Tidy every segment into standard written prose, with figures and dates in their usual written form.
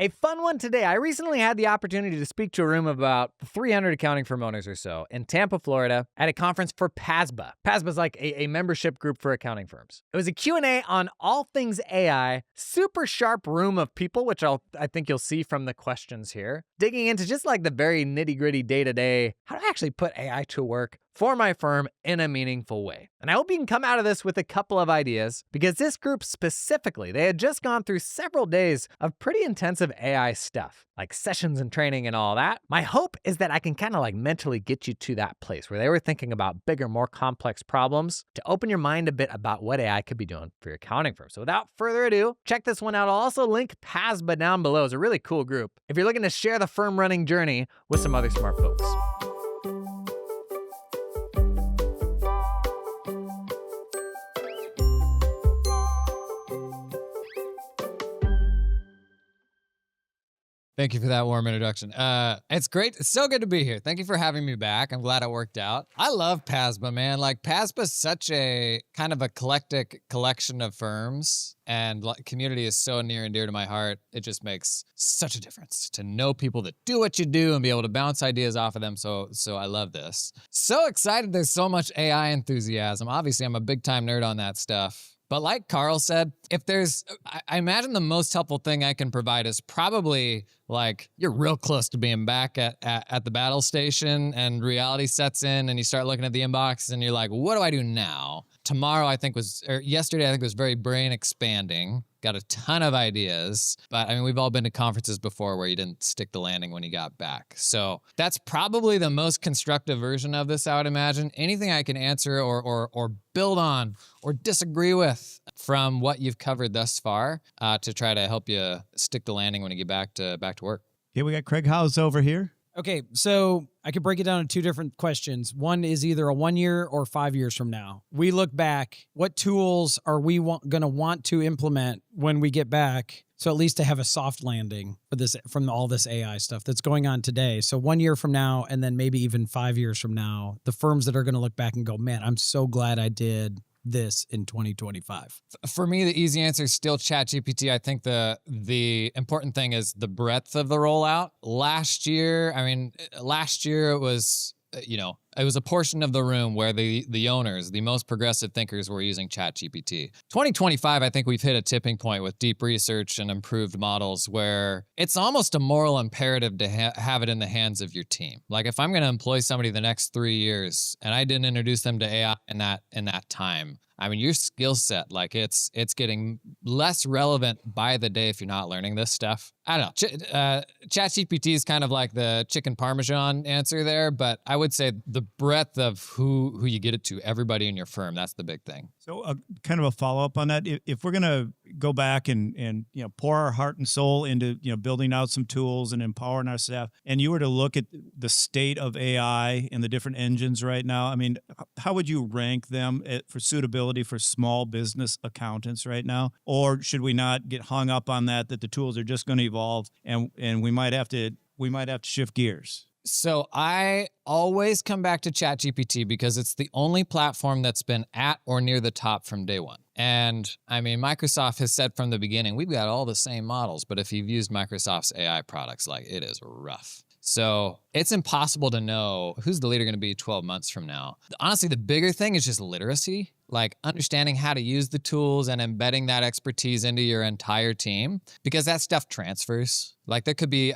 A fun one today. I recently had the opportunity to speak to a room of about 300 accounting firm owners or so in Tampa, Florida at a conference for PASBA. PASBA is like a membership group for accounting firms. It was a Q&A on all things AI, super sharp room of people, which I think you'll see from the questions here, digging into just like the very nitty-gritty day-to-day, how to actually put AI to work for my firm in a meaningful way. And I hope you can come out of this with a couple of ideas, because this group specifically, they had just gone through several days of pretty intensive AI stuff, like sessions and training and all that. My hope is that I can kind of like mentally get you to that place where they were thinking about bigger, more complex problems to open your mind a bit about what AI could be doing for your accounting firm. So without further ado, check this one out. I'll also link PASBA down below. It's a really cool group if you're looking to share the firm running journey with some other smart folks. Thank you for that warm introduction. It's great. It's so good to be here. Thank you for having me back. I'm glad it worked out. I love PASBA, man. Like, PASBA is such a kind of eclectic collection of firms, and community is so near and dear to my heart. It just makes such a difference to know people that do what you do and be able to bounce ideas off of them. So I love this. So excited. There's so much AI enthusiasm. Obviously, I'm a big time nerd on that stuff. But like Carl said, if there's, I imagine the most helpful thing I can provide is probably like you're real close to being back at the battle station and reality sets in and you start looking at the inbox and you're like, what do I do now? Tomorrow, yesterday, I think was very brain expanding. Got a ton of ideas, but I mean, we've all been to conferences before where you didn't stick the landing when you got back. So that's probably the most constructive version of this, I would imagine. Anything I can answer or build on or disagree with from what you've covered thus far to try to help you stick the landing when you get back to work. Okay, we got Craig House over here. Okay, so I could break it down into two different questions. One is either a 1 year or 5 years from now. We look back, what tools are we going to want to implement when we get back? So at least to have a soft landing for this, from all this AI stuff that's going on today. So 1 year from now, and then maybe even 5 years from now, the firms that are going to look back and go, man, I'm so glad I did this in 2025? For me, the easy answer is still ChatGPT. I think the important thing is the breadth of the rollout. Last year it was, it was a portion of the room where the owners, the most progressive thinkers, were using ChatGPT. 2025, I think we've hit a tipping point with deep research and improved models where it's almost a moral imperative to have it in the hands of your team. Like, if I'm going to employ somebody the next 3 years and I didn't introduce them to AI in that time, I mean, your skill set, like it's getting less relevant by the day if you're not learning this stuff. I don't know. ChatGPT is kind of like the chicken parmesan answer there, but I would say the breadth of who you get it to, everybody in your firm, that's the big thing. So kind of a follow-up on that. If we're going to go back and pour our heart and soul into building out some tools and empowering our staff, and you were to look at the state of AI and the different engines right now, I mean, how would you rank them for suitability for small business accountants right now? Or should we not get hung up on that the tools are just going to evolve and we might have to shift gears? So I always come back to ChatGPT because it's the only platform that's been at or near the top from day one. And I mean, Microsoft has said from the beginning, we've got all the same models, but if you've used Microsoft's AI products, like, it is rough. So it's impossible to know who's the leader going to be 12 months from now. Honestly, the bigger thing is just literacy, like understanding how to use the tools and embedding that expertise into your entire team, because that stuff transfers. Like, there could be,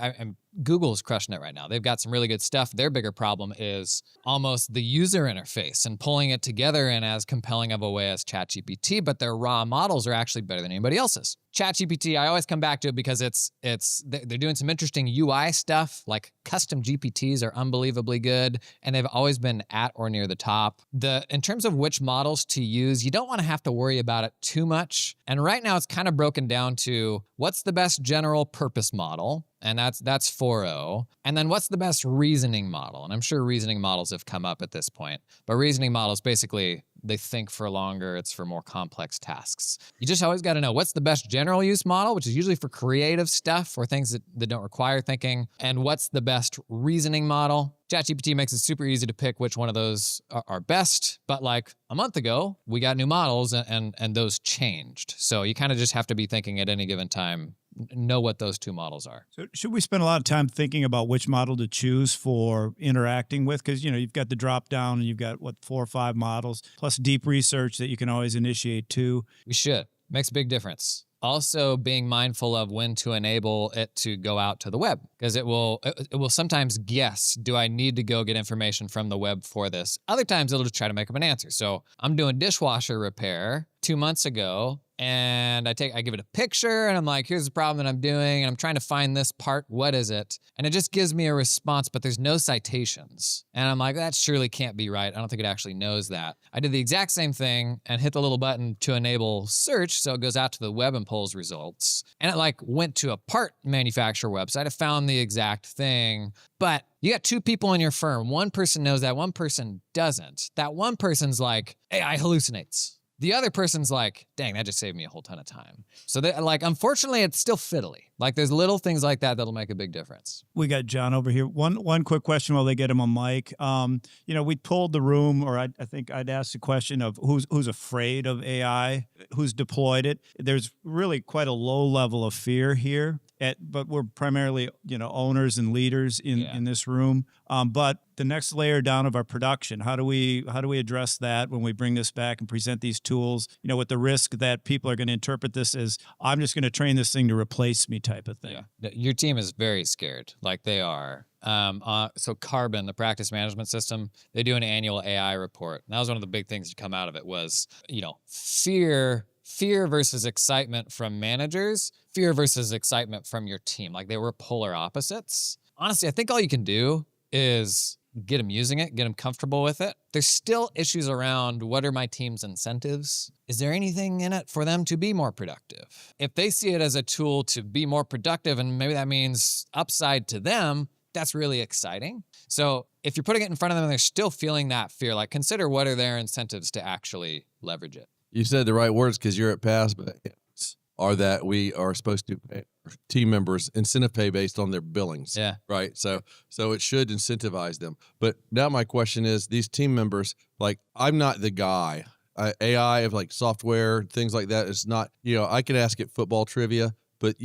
Google's crushing it right now. They've got some really good stuff. Their bigger problem is almost the user interface and pulling it together in as compelling of a way as ChatGPT, but their raw models are actually better than anybody else's. ChatGPT, I always come back to it because they're doing some interesting UI stuff, like custom GPTs are unbelievably good, and they've always been at or near the top. In terms of which models to use, you don't want to have to worry about it too much. And right now it's kind of broken down to what's the best general purpose model, and that's 4.0. And then what's the best reasoning model? And I'm sure reasoning models have come up at this point, but reasoning models, basically, they think for longer. It's for more complex tasks. You just always got to know what's the best general use model, which is usually for creative stuff or things that don't require thinking, and what's the best reasoning model. ChatGPT makes it super easy to pick which one of those are best, but like a month ago, we got new models and those changed. So you kind of just have to be thinking at any given time, know what those two models are. So should we spend a lot of time thinking about which model to choose for interacting with? Because, you've got the drop down and you've got, 4 or 5 models, plus deep research that you can always initiate too. We should. Makes a big difference. Also being mindful of when to enable it to go out to the web, because it will sometimes guess, do I need to go get information from the web for this? Other times it'll just try to make up an answer. So I'm doing dishwasher repair 2 months ago, and I give it a picture and I'm like, here's the problem that I'm doing and I'm trying to find this part. What is it? And it just gives me a response, but there's no citations. And I'm like, that surely can't be right. I don't think it actually knows that. I did the exact same thing and hit the little button to enable search. So it goes out to the web and pulls results. And it went to a part manufacturer website. I found the exact thing, but you got 2 people in your firm. One person knows that, one person doesn't. That one person's like, AI hallucinates. The other person's like, dang, that just saved me a whole ton of time. So unfortunately, it's still fiddly. There's little things like that that'll make a big difference. We got John over here. One quick question while they get him a mic. We polled the room, or I think I'd asked the question of who's afraid of AI, who's deployed it. There's really quite a low level of fear here. But we're primarily, owners and leaders in this room. But the next layer down of our production, how do we address that when we bring this back and present these tools? With the risk that people are going to interpret this as, I'm just going to train this thing to replace me type of thing. Yeah. Your team is very scared, like they are. So Carbon, the practice management system, they do an annual AI report. And that was one of the big things to come out of it was, fear versus excitement from managers, fear versus excitement from your team. They were polar opposites. Honestly, I think all you can do is get them using it, get them comfortable with it. There's still issues around what are my team's incentives? Is there anything in it for them to be more productive? If they see it as a tool to be more productive, and maybe that means upside to them, that's really exciting. So if you're putting it in front of them and they're still feeling that fear, consider what are their incentives to actually leverage it. You said the right words because you're at PASBA, are that we are supposed to pay our team members incentive pay based on their billings. Yeah. Right. So it should incentivize them. But now my question is, these team members, I'm not the guy. AI of software, things like that is not, I can ask it football trivia, but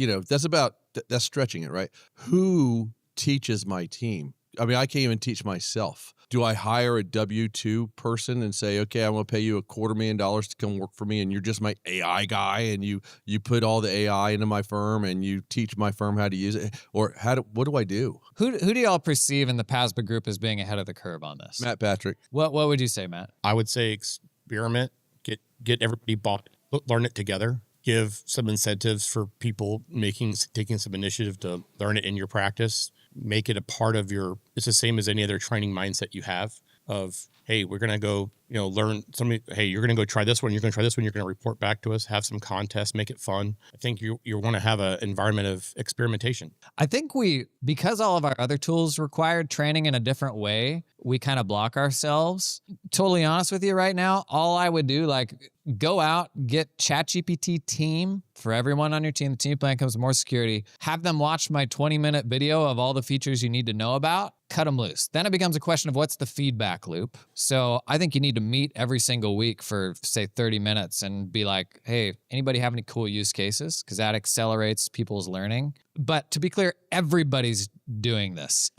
that's stretching it, right? Who teaches my team? I mean, I can't even teach myself. Do I hire a W-2 person and say, okay, I'm going to pay you $250,000 to come work for me, and you're just my AI guy, and you put all the AI into my firm, and you teach my firm how to use it? Or what do I do? Who do y'all perceive in the PASBA group as being ahead of the curve on this? Matt Patrick. What would you say, Matt? I would say experiment, get everybody bought, learn it together. Give some incentives for people taking some initiative to learn it in your practice. Make it a part of it's the same as any other training mindset you have of, hey, we're going to go, learn something. Hey, you're going to go try this one. You're going to try this one. You're going to report back to us, have some contests, make it fun. I think you want to have an environment of experimentation. I think because all of our other tools required training in a different way, we kind of block ourselves. Totally honest with you right now, all I would do, go out, get ChatGPT team for everyone on your team. The team plan comes with more security. Have them watch my 20-minute video of all the features you need to know about. Cut them loose. Then it becomes a question of what's the feedback loop. So I think you need to meet every single week for, say, 30 minutes and be like, hey, anybody have any cool use cases? Because that accelerates people's learning. But to be clear, everybody's doing this.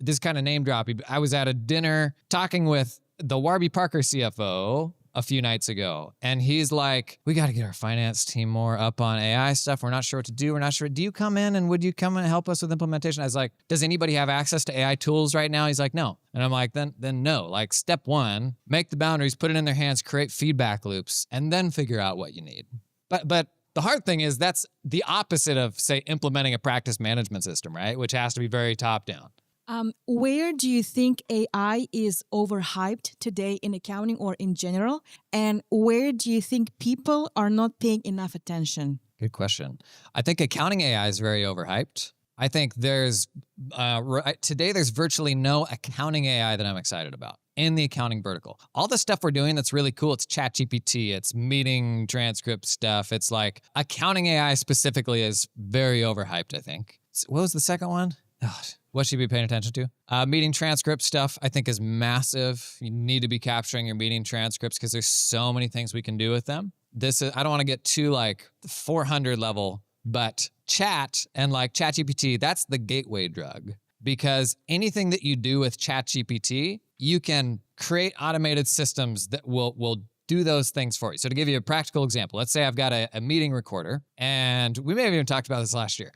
This kind of name dropping. I was at a dinner talking with the Warby Parker CFO a few nights ago, and he's like, we got to get our finance team more up on AI stuff. We're not sure what to do. We're not sure. Do you come in and would you come and help us with implementation? I was like, does anybody have access to AI tools right now? He's like, no. And I'm like, then no. Step one, make the boundaries, put it in their hands, create feedback loops, and then figure out what you need. But the hard thing is that's the opposite of, say, implementing a practice management system, right? Which has to be very top down. Where do you think AI is overhyped today in accounting or in general? And where do you think people are not paying enough attention? Good question. I think accounting AI is very overhyped. I think there's virtually no accounting AI that I'm excited about in the accounting vertical. All the stuff we're doing that's really cool, it's ChatGPT, it's meeting transcript stuff. It's accounting AI specifically is very overhyped, I think. What was the second one? What should you be paying attention to? Meeting transcript stuff, I think, is massive. You need to be capturing your meeting transcripts because there's so many things we can do with them. I don't want to get too 400 level, but chat and like ChatGPT, that's the gateway drug, because anything that you do with ChatGPT, you can create automated systems that will do those things for you. So to give you a practical example, let's say I've got a meeting recorder, and we may have even talked about this last year.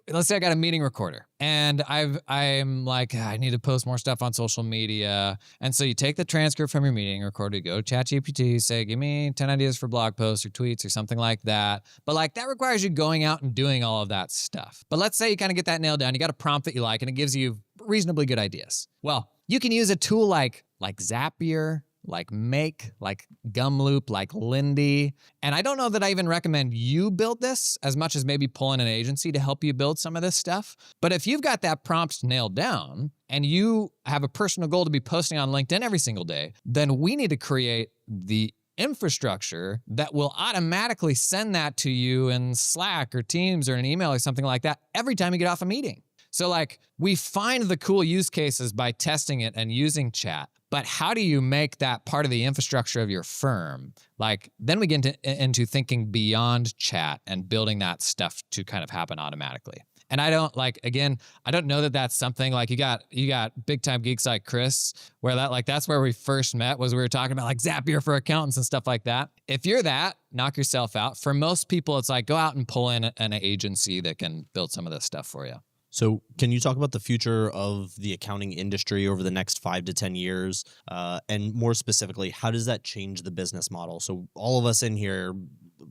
Let's say I got a meeting recorder, and I'm like, I need to post more stuff on social media. And so you take the transcript from your meeting recorder, go to ChatGPT, say, give me 10 ideas for blog posts or tweets or something like that. But like that requires you going out and doing all of that stuff. But let's say you kind of get that nailed down. You got a prompt that you like, and it gives you reasonably good ideas. Well, you can use a tool like Zapier, like Make, like Gumloop, like Lindy. And I don't know that I even recommend you build this as much as maybe pulling an agency to help you build some of this stuff. But if you've got that prompt nailed down and you have a personal goal to be posting on LinkedIn every single day, then we need to create the infrastructure that will automatically send that to you in Slack or Teams or an email or something like that every time you get off a meeting. So like we find the cool use cases by testing it and using chat. But how do you make that part of the infrastructure of your firm? Like then we get into thinking beyond chat and building that stuff to kind of happen automatically. And I don't I don't know that that's something like you got big time geeks like Chris, where that's where we first met, was we were talking about like Zapier for accountants and stuff like that. If you're that, knock yourself out. For most people, it's like go out and pull in an agency that can build some of this stuff for you. So can you talk about the future of the accounting industry over the next 5 to 10 years? And more specifically, how does that change the business model? So all of us in here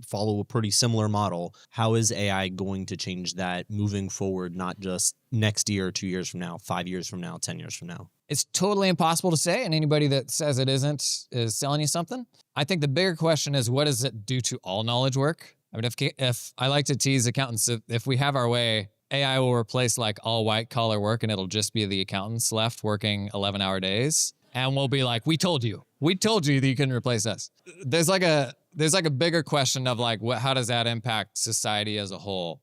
follow a pretty similar model. How is AI going to change that moving forward, not just next year, 2 years from now, 5 years from now, 10 years from now? It's totally impossible to say, and anybody that says it isn't is selling you something. I think the bigger question is, what does it do to all knowledge work? I mean, if I like to tease accountants, if we have our way, AI will replace like all white collar work, and it'll just be the accountants left working 11-hour days. And we'll be like, we told you that you couldn't replace us. There's like a bigger question of like, how does that impact society as a whole?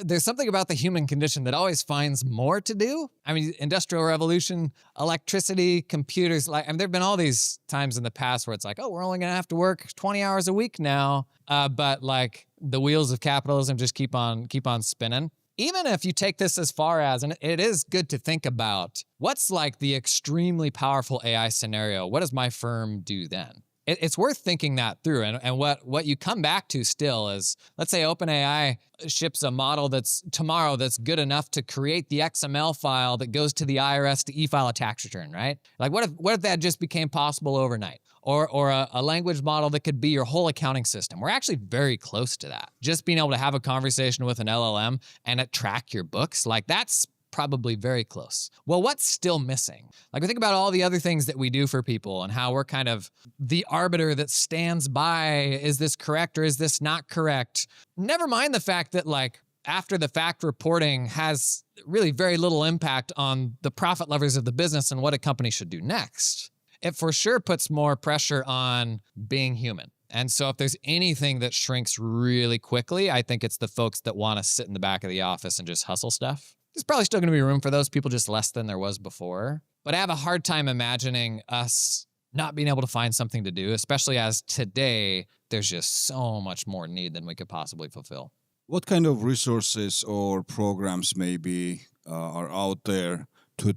There's something about the human condition that always finds more to do. I mean, Industrial Revolution, electricity, computers, there've been all these times in the past where it's like, oh, we're only going to have to work 20 hours a week now. But like the wheels of capitalism just keep on spinning. Even if you take this as far as, and it is good to think about, what's like the extremely powerful AI scenario? What does my firm do then? It's worth thinking that through. And what you come back to still is, let's say OpenAI ships a model tomorrow that's good enough to create the XML file that goes to the IRS to e-file a tax return, right? Like what if that just became possible overnight? Or a language model that could be your whole accounting system. We're actually very close to that. Just being able to have a conversation with an LLM and it track your books, like that's probably very close. Well, what's still missing? Like we think about all the other things that we do for people and how we're kind of the arbiter that stands by, is this correct or is this not correct? Never mind the fact that like after the fact reporting has really very little impact on the profit levers of the business and what a company should do next. It for sure puts more pressure on being human. And so if there's anything that shrinks really quickly, I think it's the folks that want to sit in the back of the office and just hustle stuff. There's probably still going to be room for those people, just less than there was before. But I have a hard time imagining us not being able to find something to do, especially as today, there's just so much more need than we could possibly fulfill. What kind of resources or programs maybe are out there to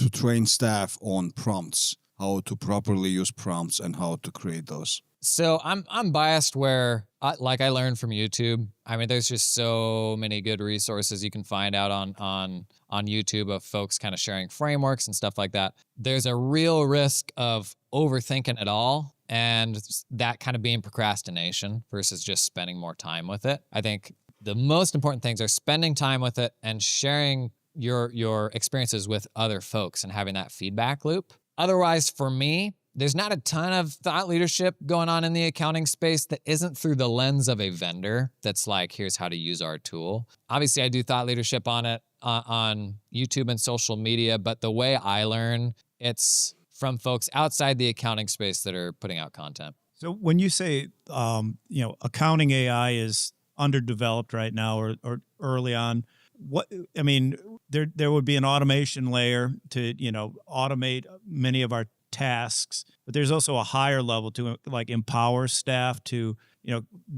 train staff on prompts, how to properly use prompts and how to create those? So I'm biased where, I learned from YouTube. I mean, there's just so many good resources you can find out on YouTube of folks kind of sharing frameworks and stuff like that. There's a real risk of overthinking it all and that kind of being procrastination versus just spending more time with it. I think the most important things are spending time with it and sharing your experiences with other folks and having that feedback loop. Otherwise, for me, there's not a ton of thought leadership going on in the accounting space that isn't through the lens of a vendor that's like, here's how to use our tool. Obviously, I do thought leadership on it on YouTube and social media, but the way I learn, it's from folks outside the accounting space that are putting out content. So when you say, accounting AI is underdeveloped right now or early on, there would be an automation layer to, automate many of our tasks, but there's also a higher level to like empower staff to,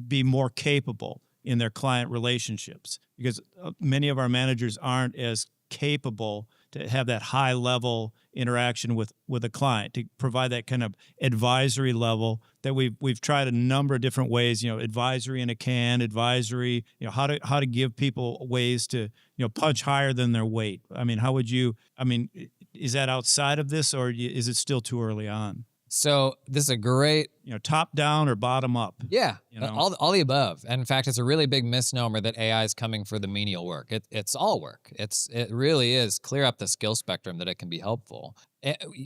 be more capable. in their client relationships, because many of our managers aren't as capable to have that high level interaction with a client, to provide that kind of advisory level that we've tried a number of different ways, advisory in a can, advisory, how to give people ways to, punch higher than their weight. I mean, is that outside of this, or is it still too early on? So this is a great, top down or bottom up? yeah, all the above. And in fact, it's a really big misnomer that AI is coming for the menial work. It's all work. It really is clear up the skill spectrum that it can be helpful.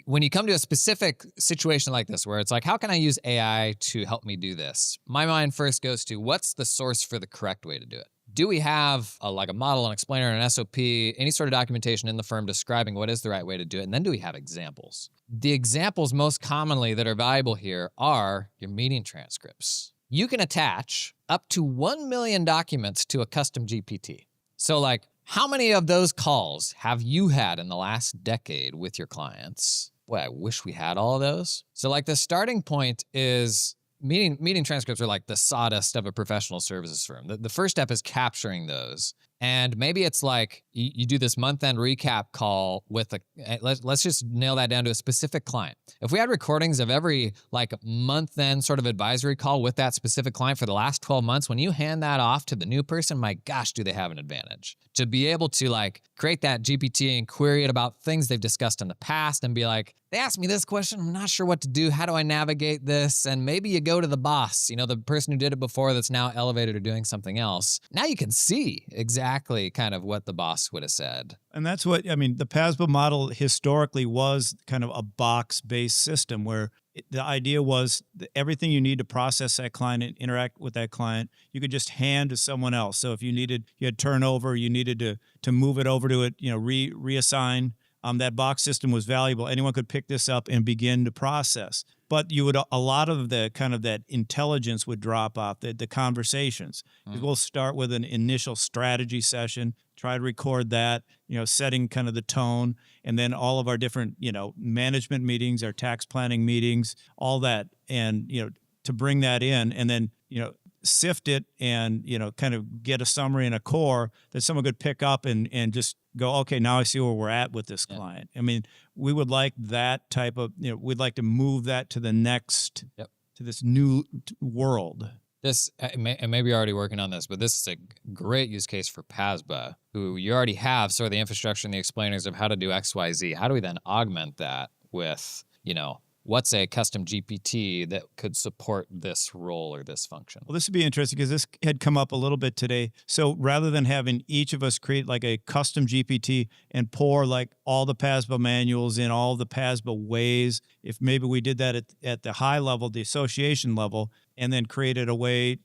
When you come to a specific situation like this, where it's like, how can I use AI to help me do this? My mind first goes to, what's the source for the correct way to do it? Do we have a model, an explainer, an SOP, any sort of documentation in the firm describing what is the right way to do it? And then do we have examples? The examples most commonly that are valuable here are your meeting transcripts. You can attach up to 1 million documents to a custom GPT. So how many of those calls have you had in the last decade with your clients? Boy, I wish we had all of those. So the starting point is meeting transcripts are like the sawdust of a professional services firm. The first step is capturing those. And maybe it's like you do this month-end recap call with let's just nail that down to a specific client. If we had recordings of every month-end sort of advisory call with that specific client for the last 12 months, when you hand that off to the new person, my gosh, do they have an advantage. To be able to create that GPT and query it about things they've discussed in the past and be like, they asked me this question, I'm not sure what to do. How do I navigate this? And maybe you go to the boss, the person who did it before that's now elevated or doing something else. Now you can see exactly kind of what the boss would have said. And that's what, the PASBA model historically was kind of a box-based system where the idea was that everything you need to process that client and interact with that client, you could just hand to someone else. So if you had turnover, you needed to move it over to it, reassign. That box system was valuable. Anyone could pick this up and begin to process. But a lot of the kind of that intelligence would drop off, the conversations. We'll start with an initial strategy session, try to record that, setting kind of the tone, and then all of our different, management meetings, our tax planning meetings, all that, and, to bring that in and then, sift it and, kind of get a summary and a core that someone could pick up and just go, okay, now I see where we're at with this client. I mean, we would like that type of, we'd like to move that to the next, to this new world. This, and maybe you're already working on this, but this is a great use case for PASBA, who you already have sort of the infrastructure and the explainers of how to do X, Y, Z. How do we then augment that with, what's a custom GPT that could support this role or this function? Well, this would be interesting because this had come up a little bit today. So rather than having each of us create a custom GPT and pour all the PASBA manuals in all the PASBA ways, if maybe we did that at the high level, the association level, and then created a way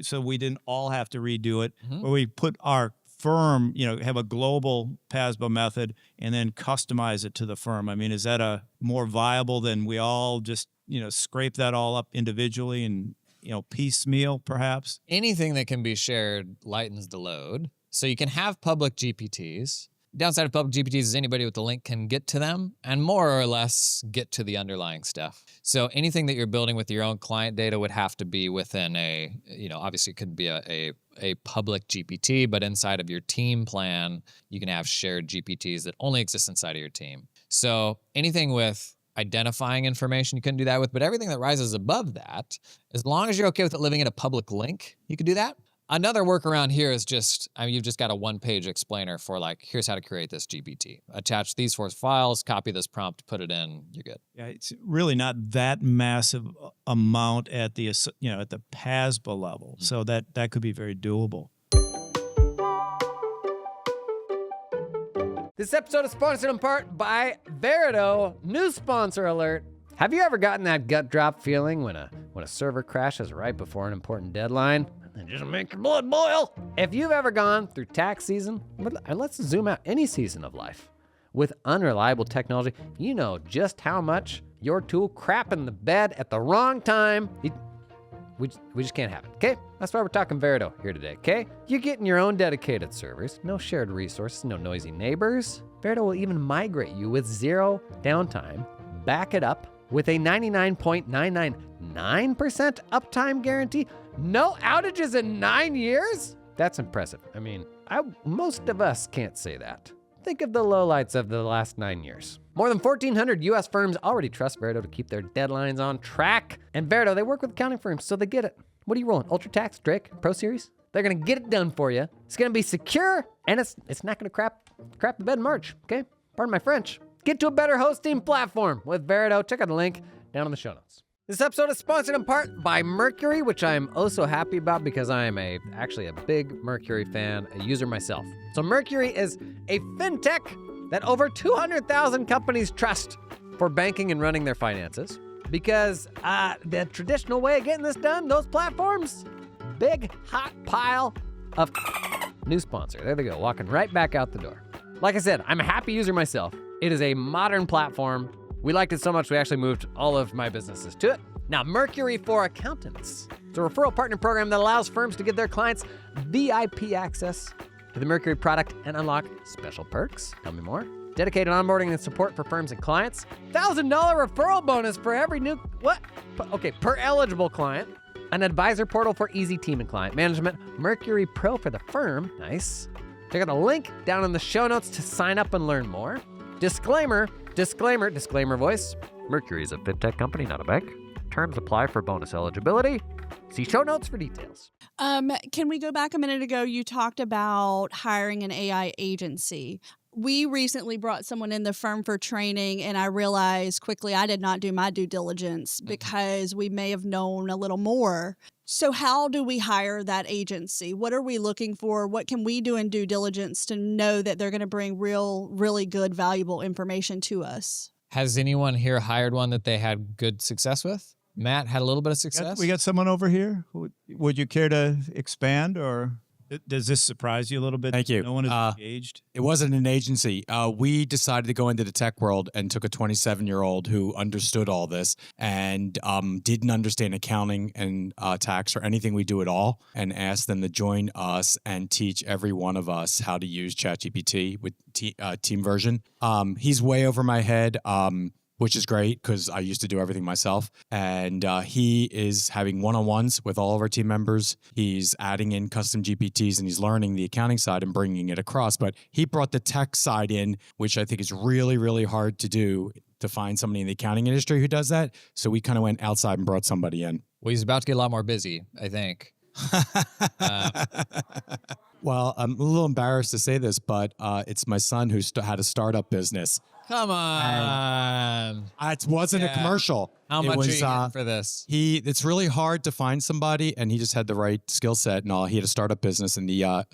so we didn't all have to redo it, where we put our firm, have a global PASBA method and then customize it to the firm. I mean, is that a more viable than we all just, scrape that all up individually and, piecemeal perhaps? Anything that can be shared lightens the load. So you can have public GPTs. Downside of public GPTs is anybody with the link can get to them and more or less get to the underlying stuff. So anything that you're building with your own client data would have to be within obviously it could be a public GPT, but inside of your team plan, you can have shared GPTs that only exist inside of your team. So anything with identifying information, you couldn't do that with, but everything that rises above that, as long as you're okay with it living in a public link, you could do that. Another workaround here is you've just got a one-page explainer for here's how to create this GPT. Attach these 4 files, copy this prompt, put it in, you're good. Yeah, it's really not that massive amount at the at the PASBA level, so that could be very doable. This episode is sponsored in part by Verido. New sponsor alert. Have you ever gotten that gut drop feeling when a server crashes right before an important deadline? And just make your blood boil. If you've ever gone through tax season, let's zoom out any season of life. With unreliable technology, you know just how much your tool crap in the bed at the wrong time. We just can't have it, okay? That's why we're talking Verido here today, okay? You're getting your own dedicated servers, no shared resources, no noisy neighbors. Verido will even migrate you with 0 downtime, back it up with a 99.999% uptime guarantee, No outages in 9 years? That's impressive. I mean, most of us can't say that. Think of the lowlights of the last 9 years. More than 1,400 US firms already trust Verito to keep their deadlines on track. And Verito, they work with accounting firms, so they get it. What are you rolling? UltraTax, Drake, Pro Series? They're gonna get it done for you. It's gonna be secure, and it's not gonna crap the bed in March, okay? Pardon my French. Get to a better hosting platform with Verito. Check out the link down in the show notes. This episode is sponsored in part by Mercury, which I'm oh so happy about because I am actually a big Mercury fan, a user myself. So Mercury is a fintech that over 200,000 companies trust for banking and running their finances because the traditional way of getting this done, those platforms, big hot pile of new sponsor. There they go, walking right back out the door. Like I said, I'm a happy user myself. It is a modern platform. We liked it so much, we actually moved all of my businesses to it. Now, Mercury for Accountants. It's a referral partner program that allows firms to give their clients VIP access to the Mercury product and unlock special perks. Tell me more. Dedicated onboarding and support for firms and clients. $1,000 referral bonus for every new, per eligible client. An advisor portal for easy team and client management. Mercury Pro for the firm. Nice. Check out the link down in the show notes to sign up and learn more. Disclaimer voice. Mercury is a fintech company, not a bank. Terms apply for bonus eligibility. See show notes for details. Can we go back a minute ago? You talked about hiring an AI agency. We recently brought someone in the firm for training, and I realized quickly I did not do my due diligence because we may have known a little more. So how do we hire that agency? What are we looking for? What can we do in due diligence to know that they're going to bring really good, valuable information to us? Has anyone here hired one that they had good success with? Matt had a little bit of success. We got someone over here. Would you care to expand, or does this surprise you a little bit? Thank you. No one is engaged. It wasn't an agency. We decided to go into the tech world and took a 27-year-old who understood all this and didn't understand accounting and tax or anything we do at all, and asked them to join us and teach every one of us how to use ChatGPT with team version. He's way over my head. Which is great because I used to do everything myself. And he is having one-on-ones with all of our team members. He's adding in custom GPTs and he's learning the accounting side and bringing it across. But he brought the tech side in, which I think is really, really hard to do, to find somebody in the accounting industry who does that. So we kind of went outside and brought somebody in. Well, he's about to get a lot more busy, I think. Well, I'm a little embarrassed to say this, but it's my son who had a startup business. Come on. It wasn't a commercial. How much are you getting for this? It's really hard to find somebody, and he just had the right skill set and all. He had a startup business in the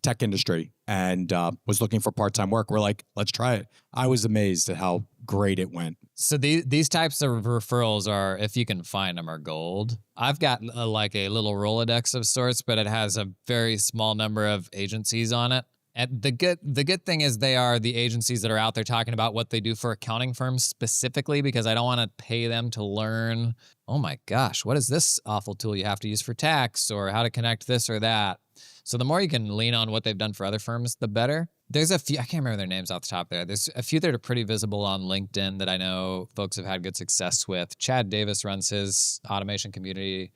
tech industry and was looking for part-time work. We're like, let's try it. I was amazed at how great it went. So these types of referrals are, if you can find them, are gold. I've got a little Rolodex of sorts, but it has a very small number of agencies on it. And the good thing is they are the agencies that are out there talking about what they do for accounting firms specifically, because I don't want to pay them to learn, oh my gosh, what is this awful tool you have to use for tax, or how to connect this or that. So the more you can lean on what they've done for other firms, the better. There's a few, I can't remember their names off the top there. There's a few that are pretty visible on LinkedIn that I know folks have had good success with. Chad Davis runs his automation community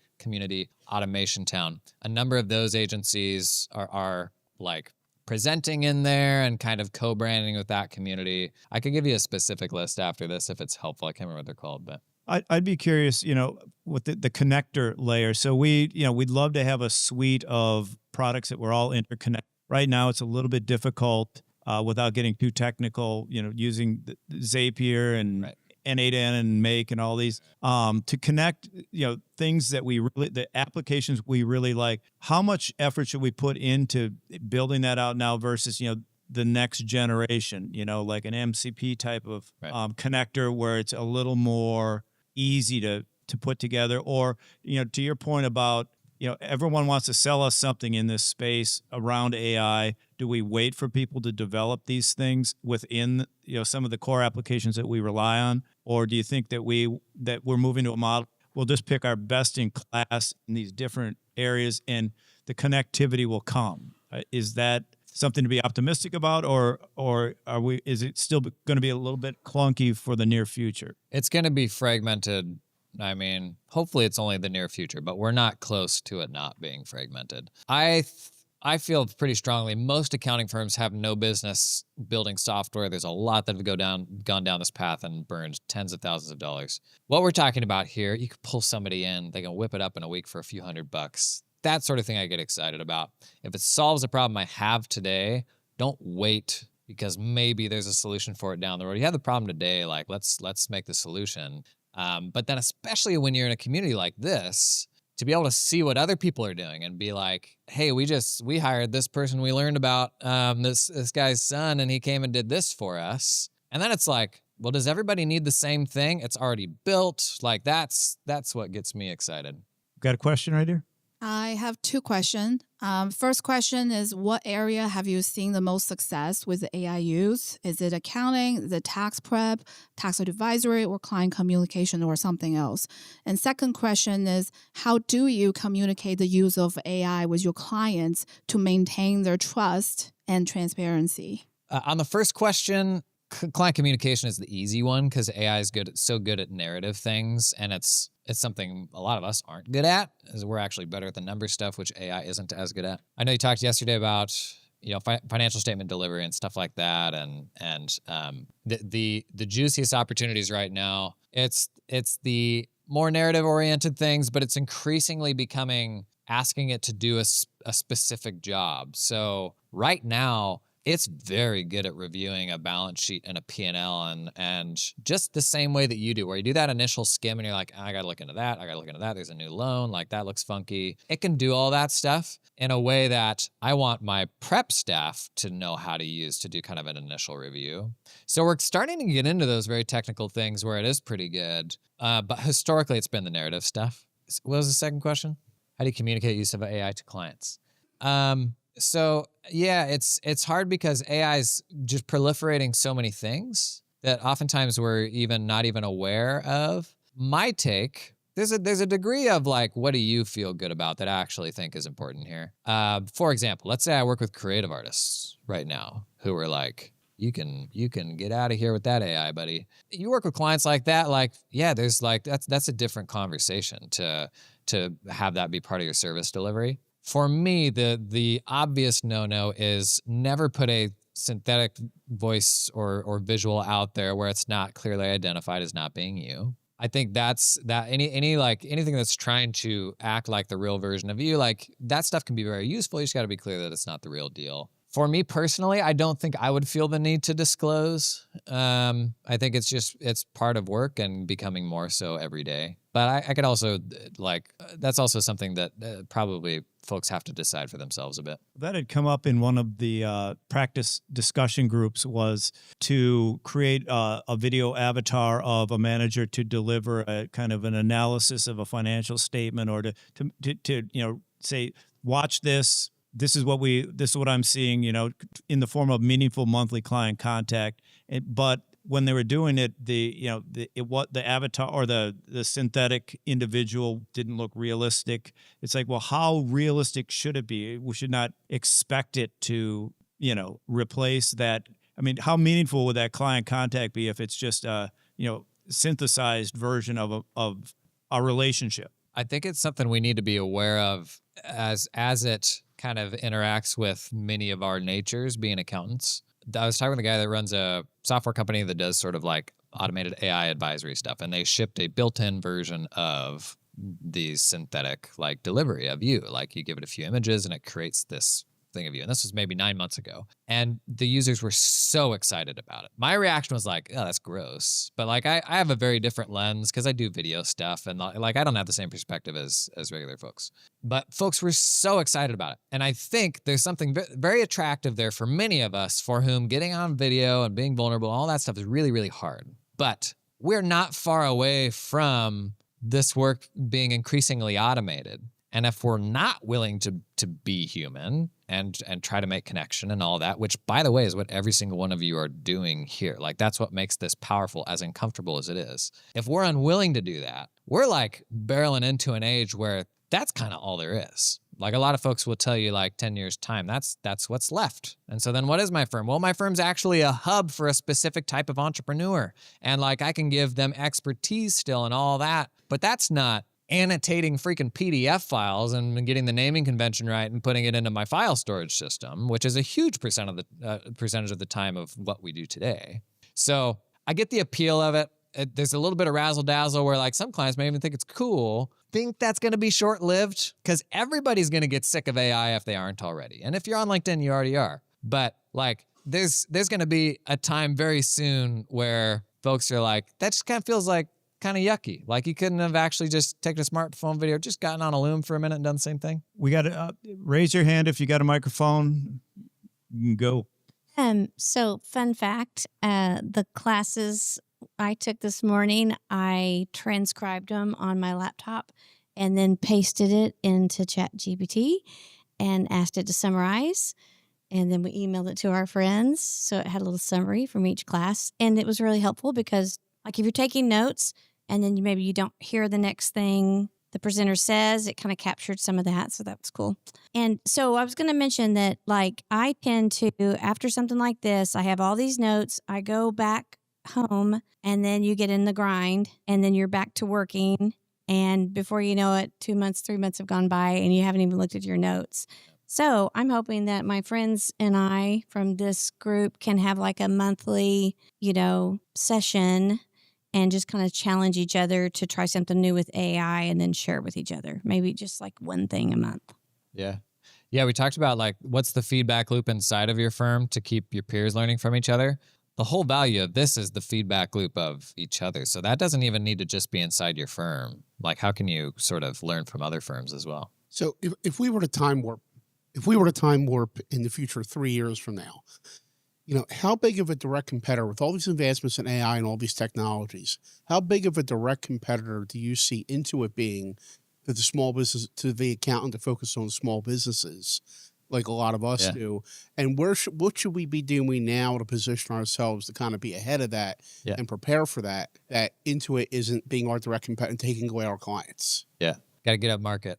Automation Town. A number of those agencies are like presenting in there and kind of co-branding with that community. I could give you a specific list after this if it's helpful. I can't remember what they're called, but I'd be curious, with the connector layer. So we'd love to have a suite of products that we're all interconnected. Right now, it's a little bit difficult without getting too technical, using the Zapier and N8N and Make and all these to connect, things that the applications we really like. How much effort should we put into building that out now versus, the next generation, like an MCP type of connector where it's a little more easy to put together? Or, to your point about, everyone wants to sell us something in this space around AI. Do we wait for people to develop these things within, some of the core applications that we rely on? Or do you think that we're moving to a model, we'll just pick our best in class in these different areas and the connectivity will come? Is that something to be optimistic about, or is it still going to be a little bit clunky for the near future? it's going to be fragmented I mean, hopefully it's only the near future, but we're not close to it not being fragmented. I feel pretty strongly most accounting firms have no business building software. There's a lot that have gone down this path and burned tens of thousands of dollars. What we're talking about here, you can pull somebody in, they can whip it up in a week for a few $100. That sort of thing I get excited about. If it solves a problem I have today, don't wait because maybe there's a solution for it down the road. You have the problem today, like let's make the solution. But then especially when you're in a community like this, to be able to see what other people are doing and be like, hey, we hired this person we learned about this guy's son and he came and did this for us. And then it's like, well, does everybody need the same thing? It's already built. Like that's what gets me excited. Got a question right here? I have two questions. First question is, what area have you seen the most success with the AI use? Is it accounting, the tax prep, tax advisory, or client communication, or something else? And second question is, how do you communicate the use of AI with your clients to maintain their trust and transparency? On the first question, client communication is the easy one because AI is so good at narrative things, and it's something a lot of us aren't good at, as we're actually better at the number stuff, which AI isn't as good at. I know you talked yesterday about financial statement delivery and stuff like that, and the juiciest opportunities right now. It's the more narrative oriented things, but it's increasingly becoming asking it to do a specific job. So right now, it's very good at reviewing a balance sheet and a P&L and just the same way that you do, where you do that initial skim and you're like, I got to look into that. I got to look into that. There's a new loan. Like that looks funky. It can do all that stuff in a way that I want my prep staff to know how to use to do kind of an initial review. So we're starting to get into those very technical things where it is pretty good. But historically, it's been the narrative stuff. What was the second question? How do you communicate use of AI to clients? So yeah, it's hard because AI is just proliferating so many things that oftentimes we're not even aware of. My take, there's a degree of like, what do you feel good about that I actually think is important here? For example, let's say I work with creative artists right now who are like, you can get out of here with that AI, buddy. You work with clients like that, like, yeah, there's like, that's a different conversation to have that be part of your service delivery. For me, the obvious no-no is never put a synthetic voice or visual out there where it's not clearly identified as not being you. I think anything that's trying to act like the real version of you, like that stuff can be very useful. You just got to be clear that it's not the real deal. For me personally, I don't think I would feel the need to disclose. I think it's part of work and becoming more so every day. But I could also that's also something that probably folks have to decide for themselves a bit. That had come up in one of the practice discussion groups, was to create a video avatar of a manager to deliver a kind of an analysis of a financial statement, or to say, watch this. This is what I'm seeing, in the form of meaningful monthly client contact. But when they were doing it, the avatar or the synthetic individual didn't look realistic. It's like, well, how realistic should it be? We should not expect it to, replace that. I mean, how meaningful would that client contact be if it's just a, synthesized version of a relationship? I think it's something we need to be aware of as it kind of interacts with many of our natures being accountants. I was talking with a guy that runs a software company that does sort of like automated AI advisory stuff, and they shipped a built-in version of the synthetic like delivery of you. Like you give it a few images and it creates this thing of you. And this was maybe 9 months ago. And the users were so excited about it. My reaction was like, oh, that's gross. But like I have a very different lens because I do video stuff, and like I don't have the same perspective as regular folks. But folks were so excited about it. And I think there's something very attractive there for many of us for whom getting on video and being vulnerable, all that stuff is really, really hard. But we're not far away from this work being increasingly automated. And if we're not willing to be human and try to make connection and all that, which, by the way, is what every single one of you are doing here. Like, that's what makes this powerful, as uncomfortable as it is. If we're unwilling to do that, we're like barreling into an age where that's kind of all there is. Like a lot of folks will tell you like 10 years time, that's what's left. And so then what is my firm? Well, my firm's actually a hub for a specific type of entrepreneur. And like I can give them expertise still and all that, but that's not annotating freaking PDF files and getting the naming convention right and putting it into my file storage system, which is a huge percentage of the time of what we do today. So I get the appeal of it. There's a little bit of razzle dazzle where like some clients may even think it's cool, think that's going to be short lived because everybody's going to get sick of AI if they aren't already. And if you're on LinkedIn, you already are. But like there's going to be a time very soon where folks are like, that just kind of feels like kind of yucky. Like you couldn't have actually just taken a smartphone video, just gotten on a Loom for a minute and done the same thing. We got to raise your hand if you got a microphone. You can go. So fun fact, the classes I took this morning, I transcribed them on my laptop and then pasted it into ChatGPT and asked it to summarize. And then we emailed it to our friends. So it had a little summary from each class. And it was really helpful because like if you're taking notes and then maybe you don't hear the next thing the presenter says, it kind of captured some of that. So that was cool. And so I was going to mention that like I tend to, after something like this, I have all these notes. I go back home and then you get in the grind and then you're back to working. And before you know it, 2 months, 3 months have gone by and you haven't even looked at your notes. So I'm hoping that my friends and I from this group can have like a monthly, session and just kind of challenge each other to try something new with AI and then share it with each other. Maybe just like one thing a month. Yeah. Yeah, we talked about like what's the feedback loop inside of your firm to keep your peers learning from each other. The whole value of this is the feedback loop of each other. So that doesn't even need to just be inside your firm. Like how can you sort of learn from other firms as well? So if we were to time warp in the future 3 years from now, how big of a direct competitor with all these advancements in AI and all these technologies, how big of a direct competitor do you see Intuit being to the small business, to the accountant to focus on small businesses like a lot of us do? And what should we be doing now to position ourselves to kind of be ahead of that and prepare for that Intuit isn't being our direct competitor and taking away our clients? Yeah. Got to get up market.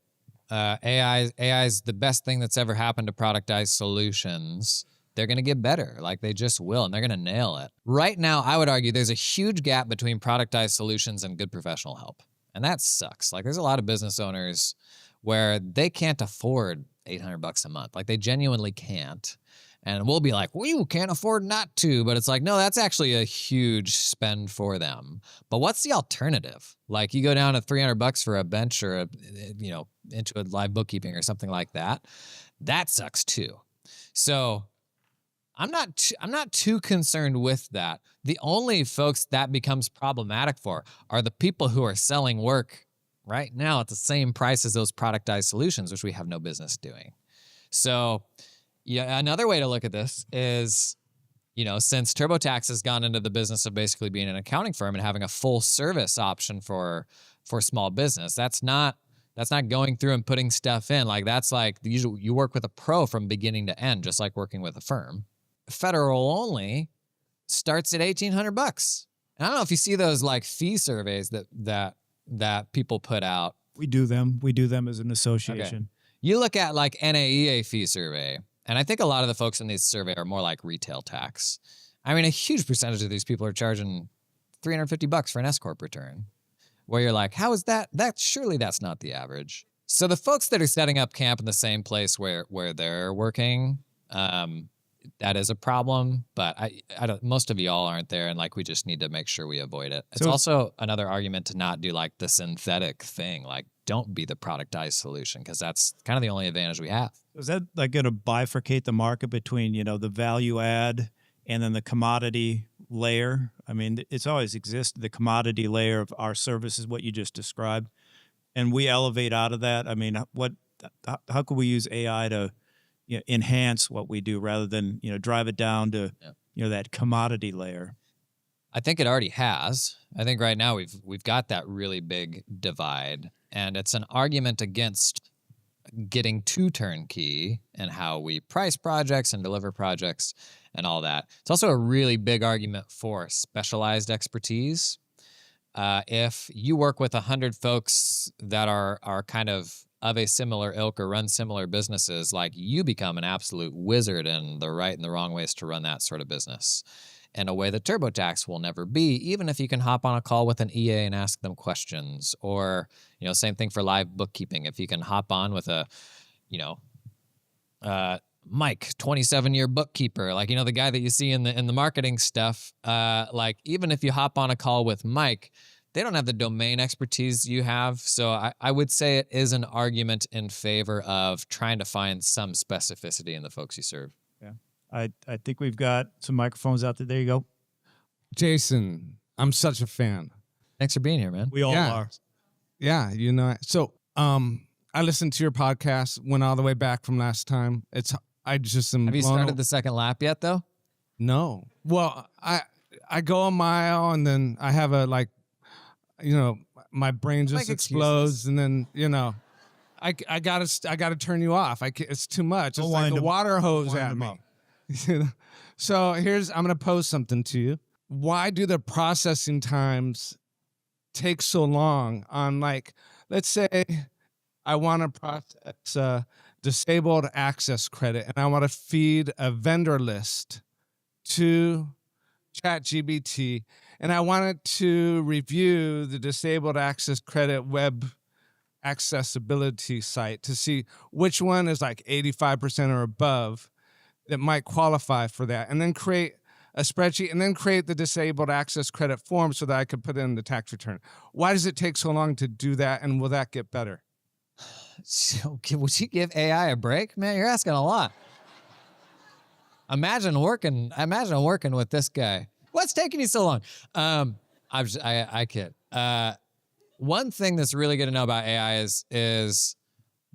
AI is the best thing that's ever happened to productized solutions. They're going to get better. Like they just will, and they're going to nail it. Right now, I would argue there's a huge gap between productized solutions and good professional help. And that sucks. Like there's a lot of business owners where they can't afford $800 a month. Like they genuinely can't. And we'll be like, we can't afford not to. But it's like, no, that's actually a huge spend for them. But what's the alternative? Like you go down to $300 for a bench or into a live bookkeeping or something like that. That sucks too. So I'm not too concerned with that. The only folks that becomes problematic for are the people who are selling work right now at the same price as those productized solutions, which we have no business doing. So yeah, another way to look at this is, since TurboTax has gone into the business of basically being an accounting firm and having a full service option for small business, that's not going through and putting stuff in. Like that's like you work with a pro from beginning to end, just like working with a firm. Federal only starts at $1,800. And I don't know if you see those like fee surveys that people put out. We do them as an association. Okay. You look at like NAEA fee survey, and I think a lot of the folks in these survey are more like retail tax. I mean, a huge percentage of these people are charging $350 for an S-corp return, where you're like, how is that? Surely that's not the average. So the folks that are setting up camp in the same place where they're working, that is a problem, but I don't. Most of y'all aren't there, and like we just need to make sure we avoid it. It's also another argument to not do like the synthetic thing. Like, don't be the productized solution because that's kind of the only advantage we have. Is that like going to bifurcate the market between the value add and then the commodity layer? I mean, it's always existed. The commodity layer of our service is what you just described, and we elevate out of that. I mean, how could we use AI to enhance what we do rather than drive it down to that commodity layer? I think it already has. I think right now we've got that really big divide, and it's an argument against getting too turnkey and how we price projects and deliver projects and all that. It's also a really big argument for specialized expertise. If you work with 100 folks that are kind of of a similar ilk or run similar businesses, like you become an absolute wizard in the right and the wrong ways to run that sort of business in a way that TurboTax will never be, even if you can hop on a call with an EA and ask them questions. Or, same thing for live bookkeeping. If you can hop on with a, Mike, 27-year bookkeeper, like, the guy that you see in the marketing stuff, like even if you hop on a call with Mike, they don't have the domain expertise you have. So I would say it is an argument in favor of trying to find some specificity in the folks you serve. Yeah. I think we've got some microphones out there. There you go. Jason, I'm such a fan. Thanks for being here, man. We all are. Yeah, So I listened to your podcast, went all the way back from last time. I just am. Have you started the second lap yet, though? No. Well, I go a mile and then I have my brain just explodes and then I gotta turn you off. It's too much. It's like a water hose at me. So I'm gonna pose something to you. Why do the processing times take so long on, like, let's say I want to process disabled access credit and I want to feed a vendor list to ChatGPT and I want it to review the disabled access credit web accessibility site to see which one is like 85% or above that might qualify for that, and then create a spreadsheet and then create the disabled access credit form so that I could put it in the tax return. Why does it take so long to do that, and will that get better? So, would you give AI a break? Man, you're asking a lot. Imagine working with this guy. What's taking you so long? I kid. One thing that's really good to know about AI is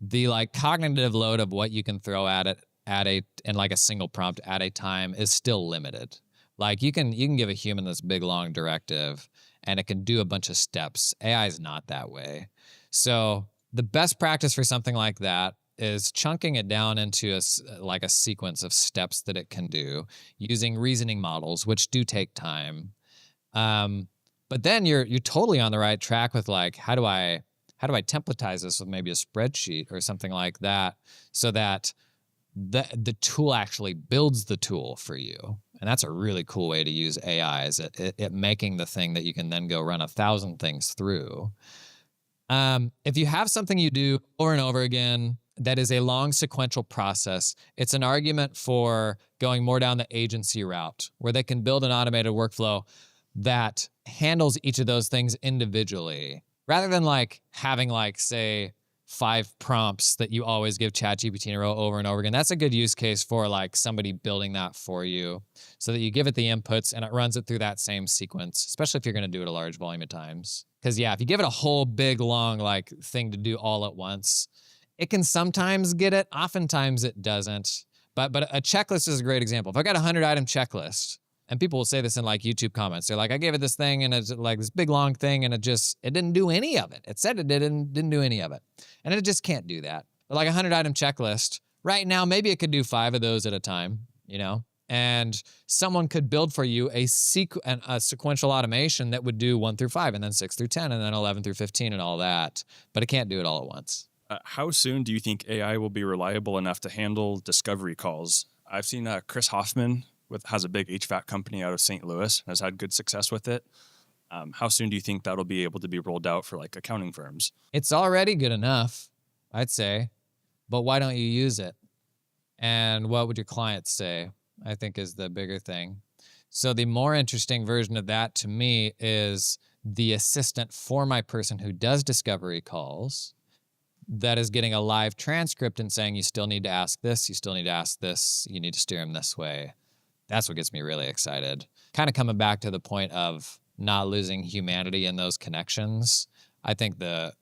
the cognitive load of what you can throw at it in a single prompt at a time is still limited. Like you can give a human this big long directive and it can do a bunch of steps. AI is not that way. So the best practice for something like that is chunking it down into a sequence of steps that it can do using reasoning models, which do take time. But then you're totally on the right track with how do I templatize this with maybe a spreadsheet or something like that, so that the tool actually builds the tool for you. And that's a really cool way to use AI, is it making the thing that you can then go run 1,000 things through. If you have something you do over and over again that is a long sequential process, it's an argument for going more down the agency route, where they can build an automated workflow that handles each of those things individually, rather than having say 5 prompts that you always give ChatGPT in a row over and over again. That's a good use case for somebody building that for you, so that you give it the inputs and it runs it through that same sequence, especially if you're going to do it a large volume of times. Because if you give it a whole big long thing to do all at once, it can sometimes get it. Oftentimes it doesn't. But a checklist is a great example. If I got a 100-item checklist, and people will say this in YouTube comments, they're like, I gave it this thing and it's this big long thing and it didn't do any of it. It said it didn't do any of it. And it just can't do that. But a 100-item checklist, right now, maybe it could do 5 of those at a time, and someone could build for you a sequential automation that would do 1 through 5 and then 6 through 10 and then 11 through 15 and all that. But it can't do it all at once. How soon do you think AI will be reliable enough to handle discovery calls? I've seen Chris Hoffman has a big HVAC company out of St. Louis, has had good success with it. How soon do you think that'll be able to be rolled out for accounting firms? It's already good enough, I'd say, but why don't you use it? And what would your clients say, I think, is the bigger thing. So the more interesting version of that to me is the assistant for my person who does discovery calls that is getting a live transcript and saying, you still need to ask this, you still need to ask this, you need to steer them this way. That's what gets me really excited. Kind of coming back to the point of not losing humanity in those connections. I think the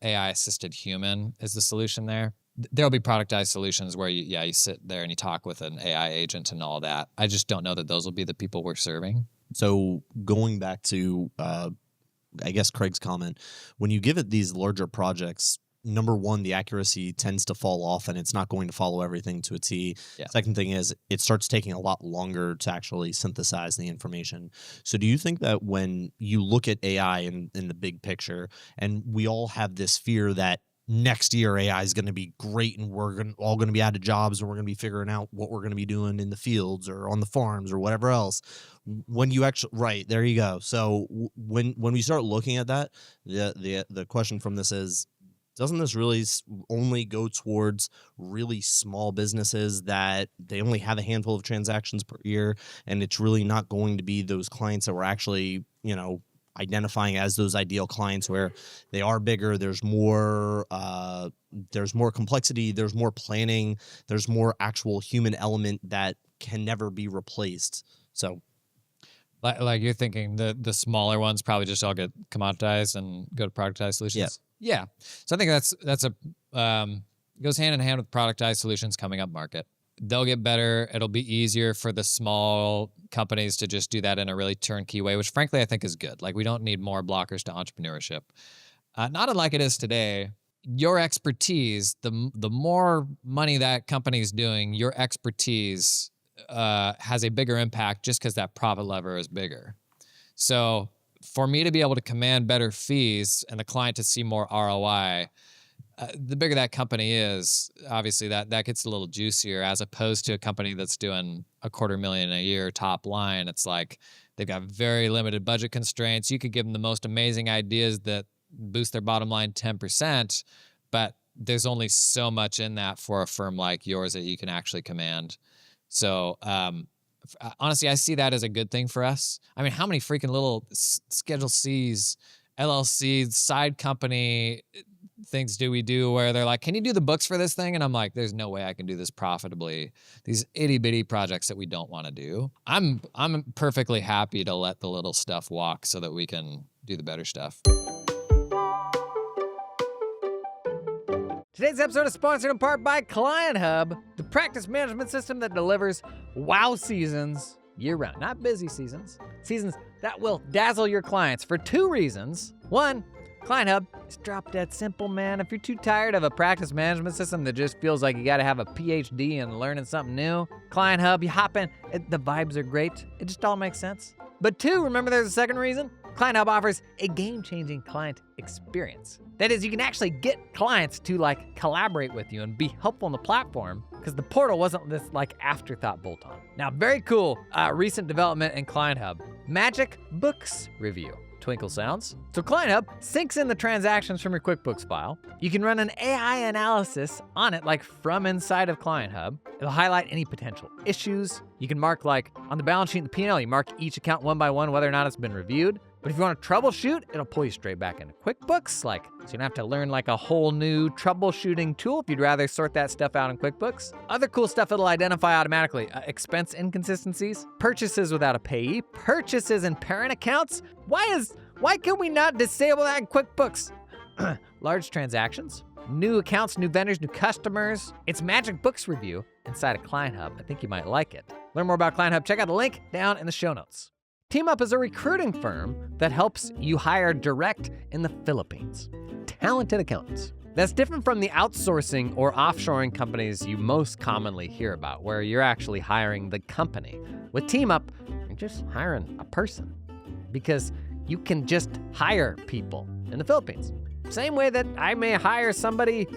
AI-assisted human is the solution there. There'll be productized solutions where you sit there and you talk with an AI agent and all that. I just don't know that those will be the people we're serving. So going back to, I guess, Craig's comment, when you give it these larger projects, number one, the accuracy tends to fall off and it's not going to follow everything to a T. Yeah. Second thing is it starts taking a lot longer to actually synthesize the information. So do you think that when you look at AI in the big picture, and we all have this fear that next year AI is going to be great and all going to be out of jobs and we're going to be figuring out what we're going to be doing in the fields or on the farms or whatever else. When you actually, right, there you go. So when we start looking at that, the question from this is, doesn't this really only go towards really small businesses that they only have a handful of transactions per year, and it's really not going to be those clients that we're actually, identifying as those ideal clients where they are bigger, there's more complexity, there's more planning, there's more actual human element that can never be replaced. So like you're thinking the smaller ones probably just all get commoditized and go to productized solutions. Yeah. So I think that's goes hand in hand with productized solutions coming up market. They'll get better. It'll be easier for the small companies to just do that in a really turnkey way, which frankly I think is good. Like we don't need more blockers to entrepreneurship. Not unlike it is today. Your expertise, the more money that company's doing, your expertise has a bigger impact just because that profit lever is bigger. So for me to be able to command better fees and the client to see more ROI, the bigger that company is, obviously that gets a little juicier as opposed to a company that's doing $250,000 a year top line. It's like they've got very limited budget constraints. You could give them the most amazing ideas that boost their bottom line 10%, but there's only so much in that for a firm like yours that you can actually command. So honestly, I see that as a good thing for us. I mean, how many freaking little Schedule C's, LLCs, side company things do we do where they're like, can you do the books for this thing? And I'm like, there's no way I can do this profitably. These itty bitty projects that we don't want to do. I'm perfectly happy to let the little stuff walk so that we can do the better stuff. Today's episode is sponsored in part by Client Hub, the practice management system that delivers wow seasons year-round. Not busy seasons. Seasons that will dazzle your clients for 2 reasons. 1, Client Hub is drop dead simple, man. If you're too tired of a practice management system that just feels like you gotta have a PhD in learning something new, Client Hub, you hop in, the vibes are great. It just all makes sense. But 2, remember there's a second reason? Client Hub offers a game-changing client experience. That is, you can actually get clients to collaborate with you and be helpful on the platform because the portal wasn't this afterthought bolt-on. Now, very cool recent development in Client Hub. Magic Books Review. Twinkle sounds. So Client Hub syncs in the transactions from your QuickBooks file. You can run an AI analysis on it from inside of Client Hub. It'll highlight any potential issues. You can mark on the balance sheet and the P&L, you mark each account one by one whether or not it's been reviewed. But if you want to troubleshoot, it'll pull you straight back into QuickBooks, so you don't have to learn a whole new troubleshooting tool if you'd rather sort that stuff out in QuickBooks. Other cool stuff it'll identify automatically: expense inconsistencies, purchases without a payee, purchases in parent accounts. Why can we not disable that in QuickBooks? Large transactions, new accounts, new vendors, new customers. It's Magic Books Review inside of Client Hub. I think you might like it. Learn more about Client Hub. Check out the link down in the show notes. TeamUp is a recruiting firm that helps you hire direct in the Philippines. Talented accountants. That's different from the outsourcing or offshoring companies you most commonly hear about, where you're actually hiring the company. With TeamUp, you're just hiring a person because you can just hire people in the Philippines. Same way that I may hire somebody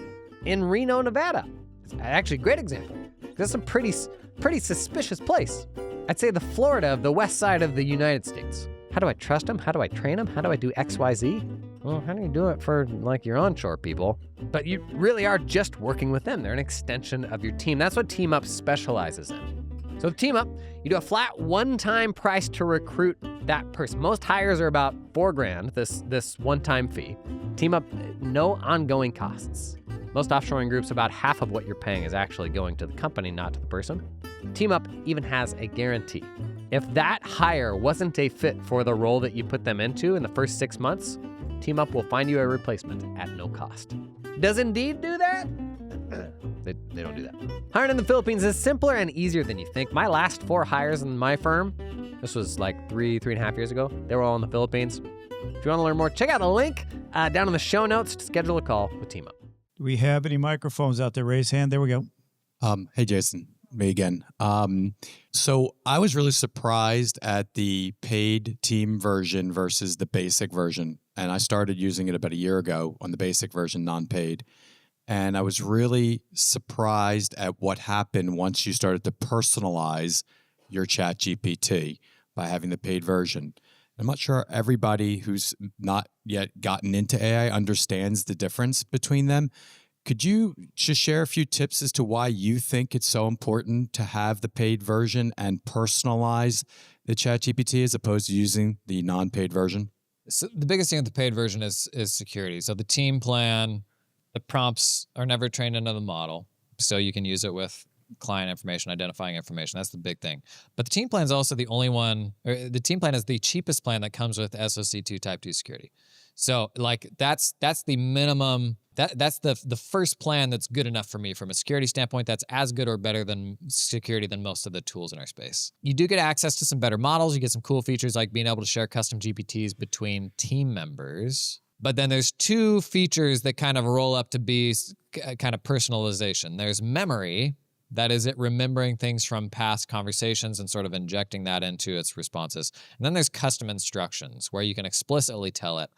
in Reno, Nevada. It's actually a great example. That's a pretty suspicious place. I'd say the Florida of the west side of the United States. How do I trust them? How do I train them? How do I do X, Y, Z? Well, how do you do it for your onshore people? But you really are just working with them. They're an extension of your team. That's what TeamUp specializes in. So with TeamUp, you do a flat one-time price to recruit that person. Most hires are about $4,000, this one-time fee. TeamUp, no ongoing costs. Most offshoring groups, about half of what you're paying is actually going to the company, not to the person. TeamUp even has a guarantee. If that hire wasn't a fit for the role that you put them into in the first 6 months, TeamUp will find you a replacement at no cost. Does Indeed do that? They don't do that. Hiring in the Philippines is simpler and easier than you think. My last 4 hires in my firm, this was 3.5 years ago, they were all in the Philippines. If you want to learn more, check out the link down in the show notes to schedule a call with TeamUp. Do we have any microphones out there? Raise hand. There we go. Hey, Jason. Me again. So I was really surprised at the paid team version versus the basic version. and I started using it about a year ago on the basic version, non-paid. And I was really surprised at what happened once you started to personalize your Chat GPT by having the paid version. I'm not sure everybody who's not yet gotten into AI understands the difference between them. Could you just share a few tips as to why you think it's so important to have the paid version and personalize the Chat GPT as opposed to using the non-paid version? So the biggest thing with the paid version is security. So the team plan, the prompts are never trained into the model, so you can use it with client information, identifying information. That's the big thing. But the team plan is also the only one, or the team plan is the cheapest plan that comes with SOC2 Type 2 security. So like that's the minimum, that's the first plan that's good enough for me from a security standpoint. That's as good or better than security than most of the tools in our space. You do get access to some better models. You get some cool features like being able to share custom GPTs between team members. But then there's two features that kind of roll up to be kind of personalization. There's memory, that is it remembering things from past conversations and sort of injecting that into its responses. And then there's custom instructions where you can explicitly tell it,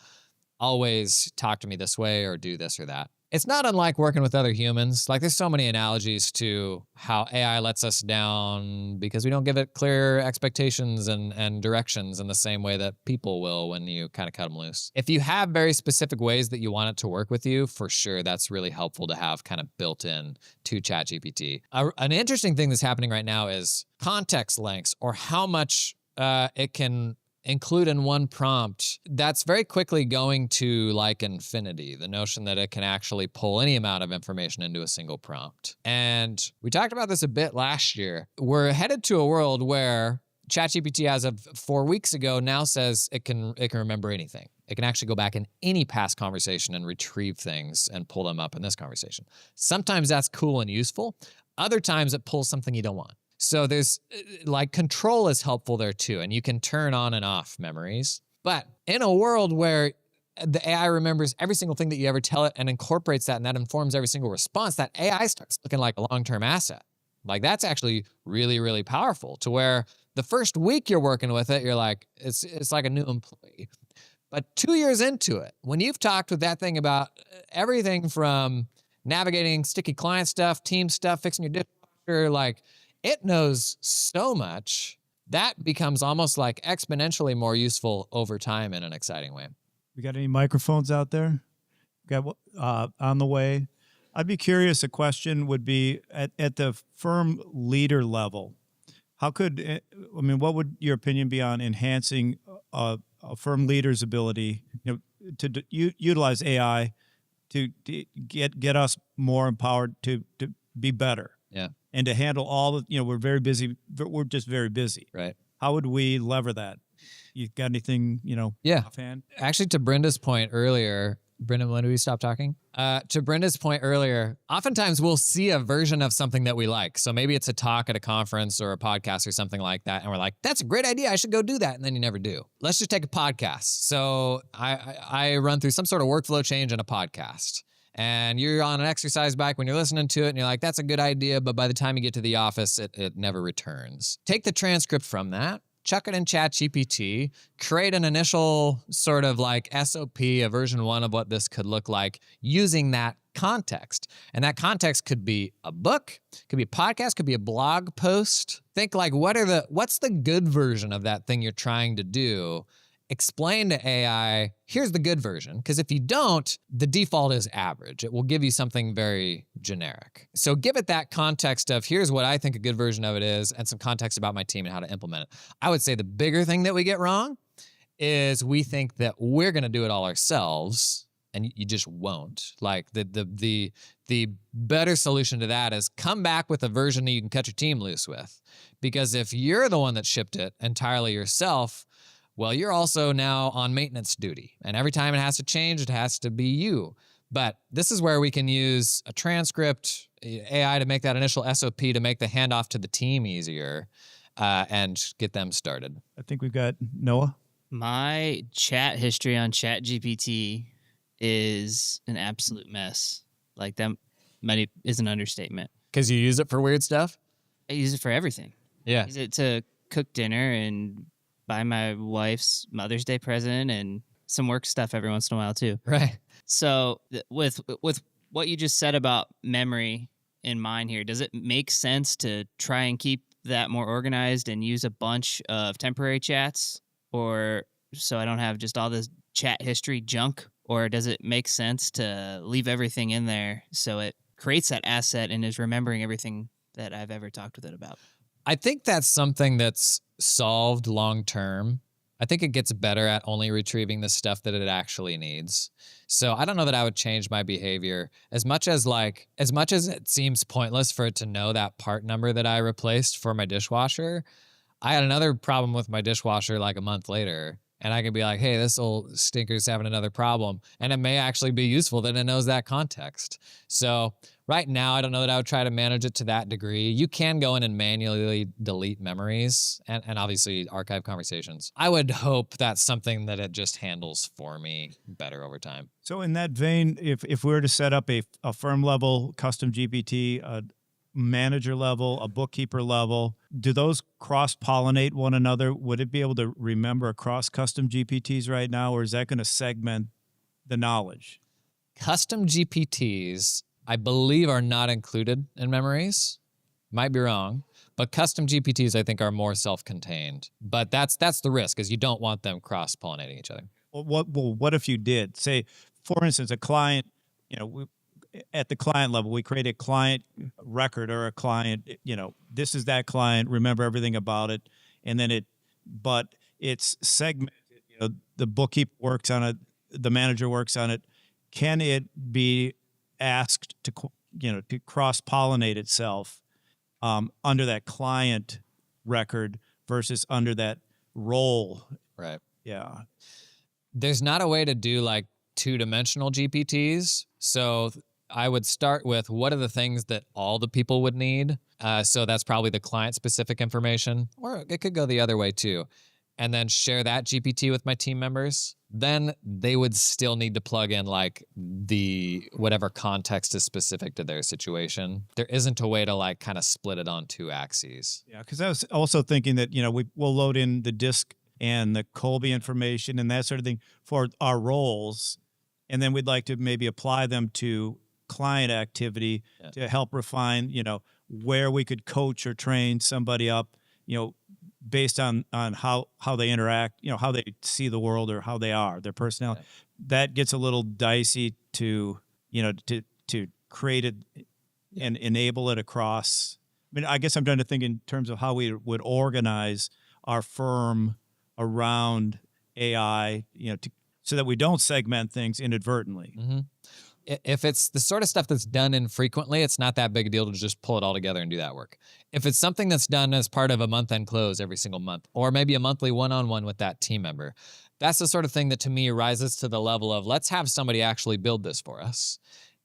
always talk to me this way or do this or that. It's not unlike working with other humans. Like there's so many analogies to how AI lets us down because we don't give it clear expectations and directions in the same way that people will when you kind of cut them loose. If you have very specific ways that you want it to work with you, for sure, that's really helpful to have kind of built in to ChatGPT. An interesting thing that's happening right now is context lengths or how much it can include in one prompt. That's very quickly going to like infinity, the notion that it can actually pull any amount of information into a single prompt. And we talked about this a bit last year. We're headed to a world where ChatGPT, as of 4 weeks ago, now says it can remember anything. It can actually go back in any past conversation and retrieve things and pull them up in this conversation. Sometimes that's cool and useful. Other times it pulls something you don't want. So there's like control is helpful there too, and you can turn on and off memories. But in a world where the AI remembers every single thing that you ever tell it and incorporates that, and that informs every single response, that AI starts looking like a long-term asset. Like that's actually really, really powerful to where the first week you're working with it, you're like, it's like a new employee. But 2 years into it, when you've talked with that thing about everything from navigating sticky client stuff, team stuff, fixing your dishwasher, like it knows so much that becomes almost like exponentially more useful over time in an exciting way. We got any microphones out there? Got on the way. I'd be curious. A question would be at the firm leader level. What would your opinion be on enhancing a firm leader's ability, to utilize AI to get us more empowered to be better? Yeah. And to handle all the, we're very busy. We're just very busy. Right. How would we lever that? You got anything, offhand? Actually, to Brenda's point earlier, Brenda, when did we stop talking? To Brenda's point earlier, oftentimes we'll see a version of something that we like. So maybe it's a talk at a conference or a podcast or something like that. And we're like, that's a great idea. I should go do that. And then you never do. Let's just take a podcast. So I run through some sort of workflow change in a podcast. And you're on an exercise bike when you're listening to it and you're like, that's a good idea. But by the time you get to the office, it never returns. Take the transcript from that, chuck it in ChatGPT, create an initial sort of like SOP, a version 1 of what this could look like using that context. And that context could be a book, could be a podcast, could be a blog post. Think like, what's the good version of that thing you're trying to do? Explain to AI, here's the good version. Because if you don't, the default is average. It will give you something very generic. So give it that context of here's what I think a good version of it is and some context about my team and how to implement it. I would say the bigger thing that we get wrong is we think that we're going to do it all ourselves and you just won't. Like the better solution to that is come back with a version that you can cut your team loose with. Because if you're the one that shipped it entirely yourself, well, you're also now on maintenance duty. And every time it has to change, it has to be you. But this is where we can use a transcript, AI to make that initial SOP to make the handoff to the team easier and get them started. I think we've got Noah. My chat history on ChatGPT is an absolute mess. Like that is an understatement. Because you use it for weird stuff? I use it for everything. Yeah. I use it to cook dinner and buy my wife's Mother's Day present and some work stuff every once in a while too. Right. So with what you just said about memory in mind here, does it make sense to try and keep that more organized and use a bunch of temporary chats, or so I don't have just all this chat history junk? Or does it make sense to leave everything in there so it creates that asset and is remembering everything that I've ever talked with it about? I think that's something that's solved long term. I think it gets better at only retrieving the stuff that it actually needs. So I don't know that I would change my behavior as much as it seems pointless for it to know that part number that I replaced for my dishwasher. I had another problem with my dishwasher like a month later, and I could be like, hey, this old stinker's having another problem. And it may actually be useful that it knows that context. So right now, I don't know that I would try to manage it to that degree. You can go in and manually delete memories and obviously archive conversations. I would hope that's something that it just handles for me better over time. So in that vein, if we were to set up a firm level custom GPT, a manager level, a bookkeeper level, do those cross-pollinate one another? Would it be able to remember across custom GPTs right now, or is that going to segment the knowledge? Custom GPTs, I believe, are not included in memories. Might be wrong, but custom GPTs, I think, are more self-contained. But that's the risk, is you don't want them cross-pollinating each other. Well, what if you did? Say, for instance, a client, at the client level, we create a client record or a client, this is that client, remember everything about it. And then but it's segmented, the bookkeeper works on it, the manager works on it. Can it be asked to cross-pollinate itself under that client record versus under that role? Right. Yeah. There's not a way to do like two-dimensional GPTs. So I would start with what are the things that all the people would need. So that's probably the client-specific information, or it could go the other way too. And then share that GPT with my team members. Then they would still need to plug in like the whatever context is specific to their situation. There isn't a way to like kind of split it on two axes. Yeah, because I was also thinking that, we'll load in the disk and the Colby information and that sort of thing for our roles. And then we'd like to maybe apply them to client activity to help refine, where we could coach or train somebody up, based on how they interact, how they see the world or how they are, their personality. Yeah. That gets a little dicey to create it and enable it across. I mean, I guess I'm trying to think in terms of how we would organize our firm around AI, so that we don't segment things inadvertently. Mm-hmm. If it's the sort of stuff that's done infrequently, it's not that big a deal to just pull it all together and do that work. If it's something that's done as part of a month-end close every single month, or maybe a monthly one-on-one with that team member, that's the sort of thing that to me rises to the level of let's have somebody actually build this for us.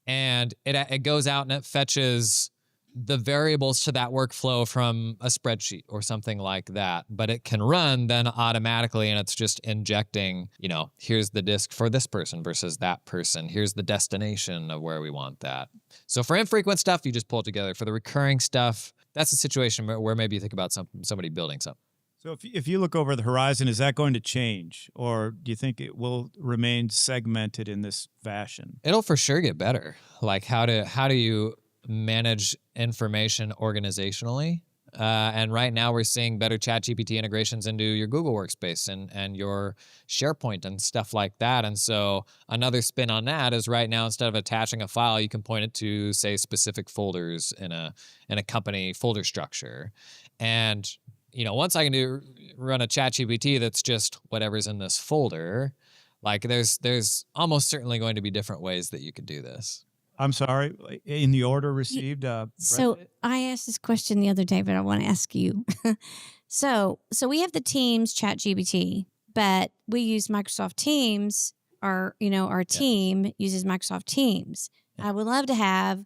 And it goes out and it fetches the variables to that workflow from a spreadsheet or something like that. But it can run then automatically, and it's just injecting, here's the disk for this person versus that person. Here's the destination of where we want that. So for infrequent stuff, you just pull it together. For the recurring stuff, that's a situation where maybe you think about somebody building something. So if you look over the horizon, is that going to change? Or do you think it will remain segmented in this fashion? It'll for sure get better. Like how do you manage information organizationally? And right now we're seeing better ChatGPT integrations into your Google Workspace and your SharePoint and stuff like that. And so another spin on that is right now, instead of attaching a file, you can point it to, say, specific folders in a company folder structure. And once I can run a ChatGPT that's just whatever's in this folder, like there's almost certainly going to be different ways that you could do this. I'm sorry, in the order received. So I asked this question the other day, but I want to ask you. So we have the Teams ChatGPT, but we use Microsoft Teams. Our team uses Microsoft Teams. Yeah. I would love to have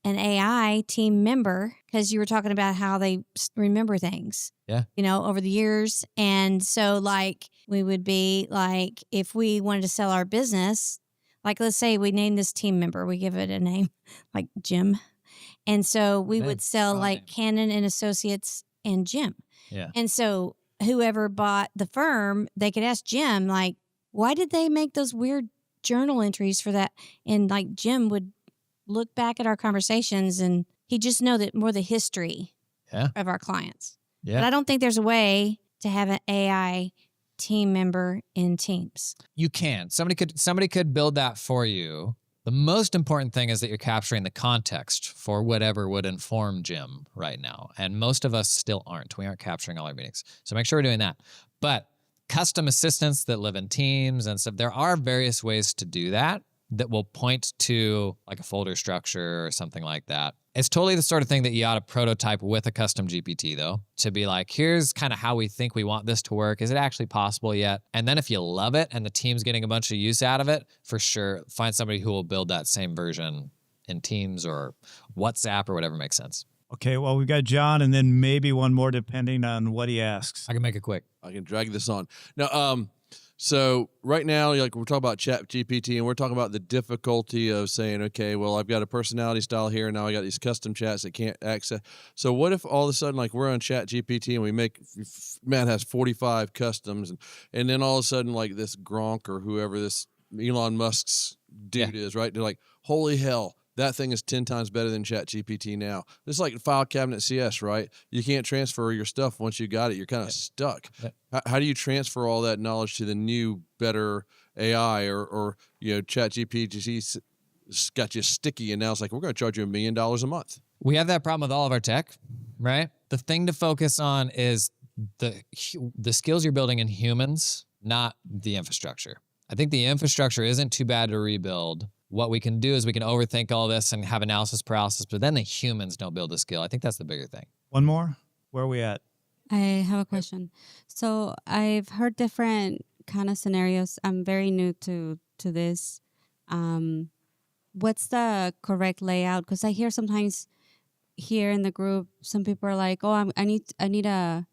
an AI team member, because you were talking about how they remember things. Yeah. Over the years, and so like we would be like, if we wanted to sell our business. Like, let's say we name this team member, we give it a name like Jim. And so we would sell like Cannon and Associates and Jim. Yeah. And so whoever bought the firm, they could ask Jim, like, why did they make those weird journal entries for that? And like Jim would look back at our conversations and he'd just know that more the history of our clients. Yeah. But I don't think there's a way to have an AI team member in Teams. You can. Somebody could build that for you. The most important thing is that you're capturing the context for whatever would inform Jim right now. And most of us still aren't. We aren't capturing all our meetings. So make sure we're doing that. But custom assistants that live in Teams and stuff, there are various ways to do that will point to like a folder structure or something like that. It's totally the sort of thing that you ought to prototype with a custom GPT, though, to be like, here's kind of how we think we want this to work. Is it actually possible yet? And then if you love it and the team's getting a bunch of use out of it, for sure, find somebody who will build that same version in Teams or WhatsApp or whatever makes sense. Okay, well, we've got John and then maybe one more depending on what he asks. I can make it quick. I can drag this on. Now, so right now, like we're talking about Chat GPT, and we're talking about the difficulty of saying, okay, well, I've got a personality style here, and now I got these custom chats that can't access. So what if all of a sudden, like we're on Chat GPT, and we make Matt has 45 customs, and then all of a sudden, like this Gronk or whoever this Elon Musk's dude is, right? They're like, holy hell. That thing is 10 times better than ChatGPT now. This is like file cabinet CS, right? You can't transfer your stuff once you got it. You're kind of stuck. How do you transfer all that knowledge to the new, better AI or ChatGPT got you sticky and now it's like, we're going to charge you $1 million a month. We have that problem with all of our tech, right? The thing to focus on is the skills you're building in humans, not the infrastructure. I think the infrastructure isn't too bad to rebuild. What we can do is we can overthink all this and have analysis paralysis, but then the humans don't build the skill. I think that's the bigger thing. One more? Where are we at? I have a question. So I've heard different kind of scenarios. I'm very new to this. What's the correct layout? Because I hear sometimes here in the group, some people are like, "Oh, I need a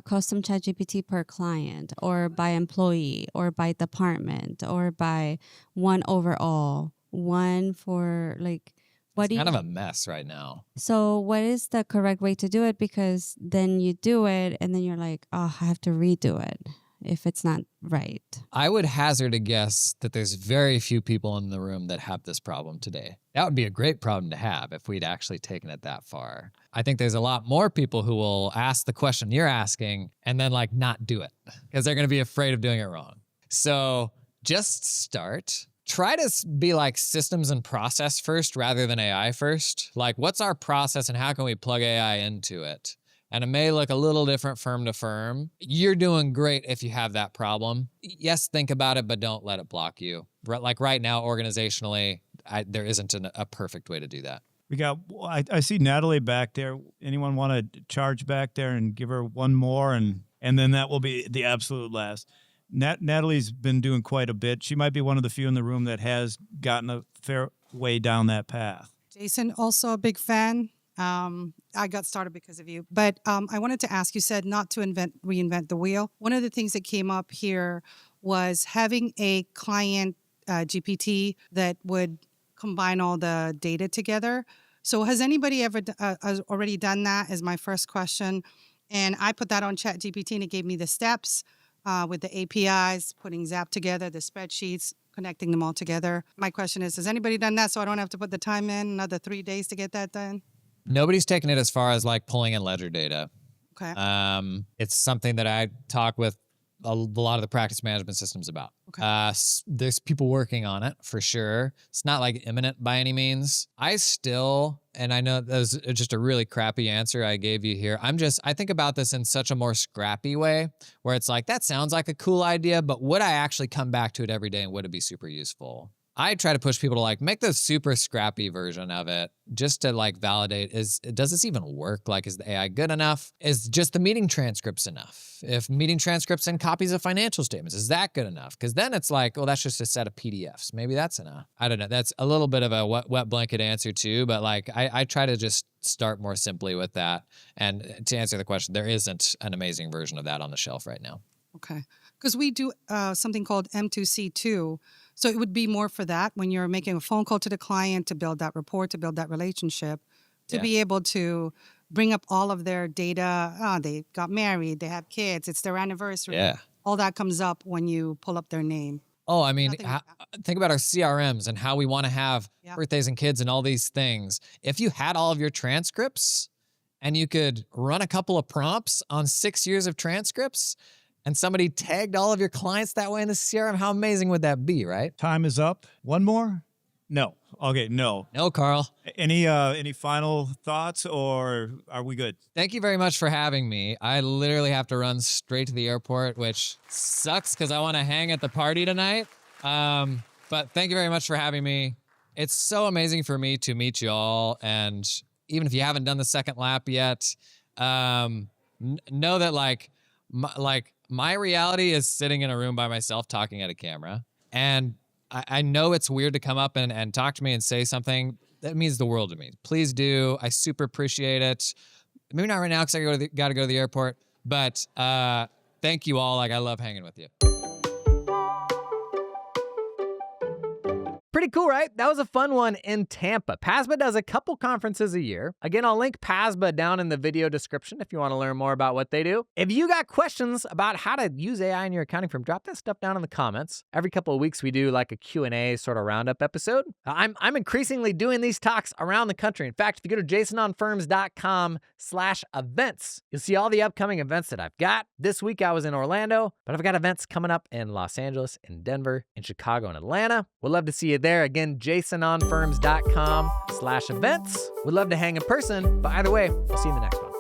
custom ChatGPT per client, or by employee, or by department, or by one overall, one for like." It's kind of a mess right now. So what is the correct way to do it? Because then you do it and then you're like, oh, I have to redo it if it's not right. I would hazard a guess that there's very few people in the room that have this problem today. That would be a great problem to have if we'd actually taken it that far. I think there's a lot more people who will ask the question you're asking and then like not do it because they're going to be afraid of doing it wrong. So just start. Try to be like systems and process first rather than AI first. Like, what's our process and how can we plug AI into it? And it may look a little different firm to firm. You're doing great if you have that problem. Yes, think about it, but don't let it block you. Like right now, organizationally, there isn't a perfect way to do that. I see Natalie back there. Anyone want to charge back there and give her one more? And then that will be the absolute last. Natalie's been doing quite a bit. She might be one of the few in the room that has gotten a fair way down that path. Jason, also a big fan. I got started because of you. But I wanted to ask, you said not to reinvent the wheel. One of the things that came up here was having a client GPT that would combine all the data together. So has anybody ever already done that is my first question. And I put that on ChatGPT and it gave me the steps. With the APIs, putting Zap together, the spreadsheets, connecting them all together. My question is, has anybody done that so I don't have to put the time in, another 3 days to get that done? Nobody's taken it as far as like pulling in ledger data. Okay. It's something that I talk with a lot of the practice management systems about. Okay. There's people working on it for sure. It's not like imminent by any means. I know that was just a really crappy answer I gave you here. I think about this in such a more scrappy way where it's like, that sounds like a cool idea, but would I actually come back to it every day and would it be super useful? I try to push people to like make the super scrappy version of it just to like validate, does this even work? Like, is the AI good enough? Is just the meeting transcripts enough? If meeting transcripts and copies of financial statements, is that good enough? Because then it's like, well, that's just a set of PDFs. Maybe that's enough. I don't know. That's a little bit of a wet blanket answer too, but like I try to just start more simply with that. And to answer the question, there isn't an amazing version of that on the shelf right now. Okay. Because we do something called M2C2. So it would be more for that when you're making a phone call to the client to build that rapport, to build that relationship, to be able to bring up all of their data. Oh, they got married, they have kids, it's their anniversary. Yeah. all that comes up when you pull up their name. Oh, I mean, think about our CRMs and how we want to have birthdays and kids and all these things. If you had all of your transcripts and you could run a couple of prompts on 6 years of transcripts and somebody tagged all of your clients that way in the CRM, how amazing would that be, right? Time is up. One more? No. Okay, no. No, Carl. Any final thoughts, or are we good? Thank you very much for having me. I literally have to run straight to the airport, which sucks because I want to hang at the party tonight. But thank you very much for having me. It's so amazing for me to meet you all. And even if you haven't done the second lap yet, know that my reality is sitting in a room by myself talking at a camera. And I know it's weird to come up and talk to me and say something. That means the world to me. Please do. I super appreciate it. Maybe not right now because I got to go to the airport. But thank you all. I love hanging with you. Pretty cool, right? That was a fun one in Tampa. PASBA does a couple conferences a year. Again, I'll link PASBA down in the video description if you want to learn more about what they do. If you got questions about how to use AI in your accounting firm, drop that stuff down in the comments. Every couple of weeks, we do a Q&A sort of roundup episode. I'm increasingly doing these talks around the country. In fact, if you go to jasononfirms.com/events, you'll see all the upcoming events that I've got. This week, I was in Orlando, but I've got events coming up in Los Angeles, in Denver, in Chicago, and Atlanta. We'd love to see you there. Again, jasononfirms.com/events. We'd love to hang in person, but either way, we'll see you in the next one.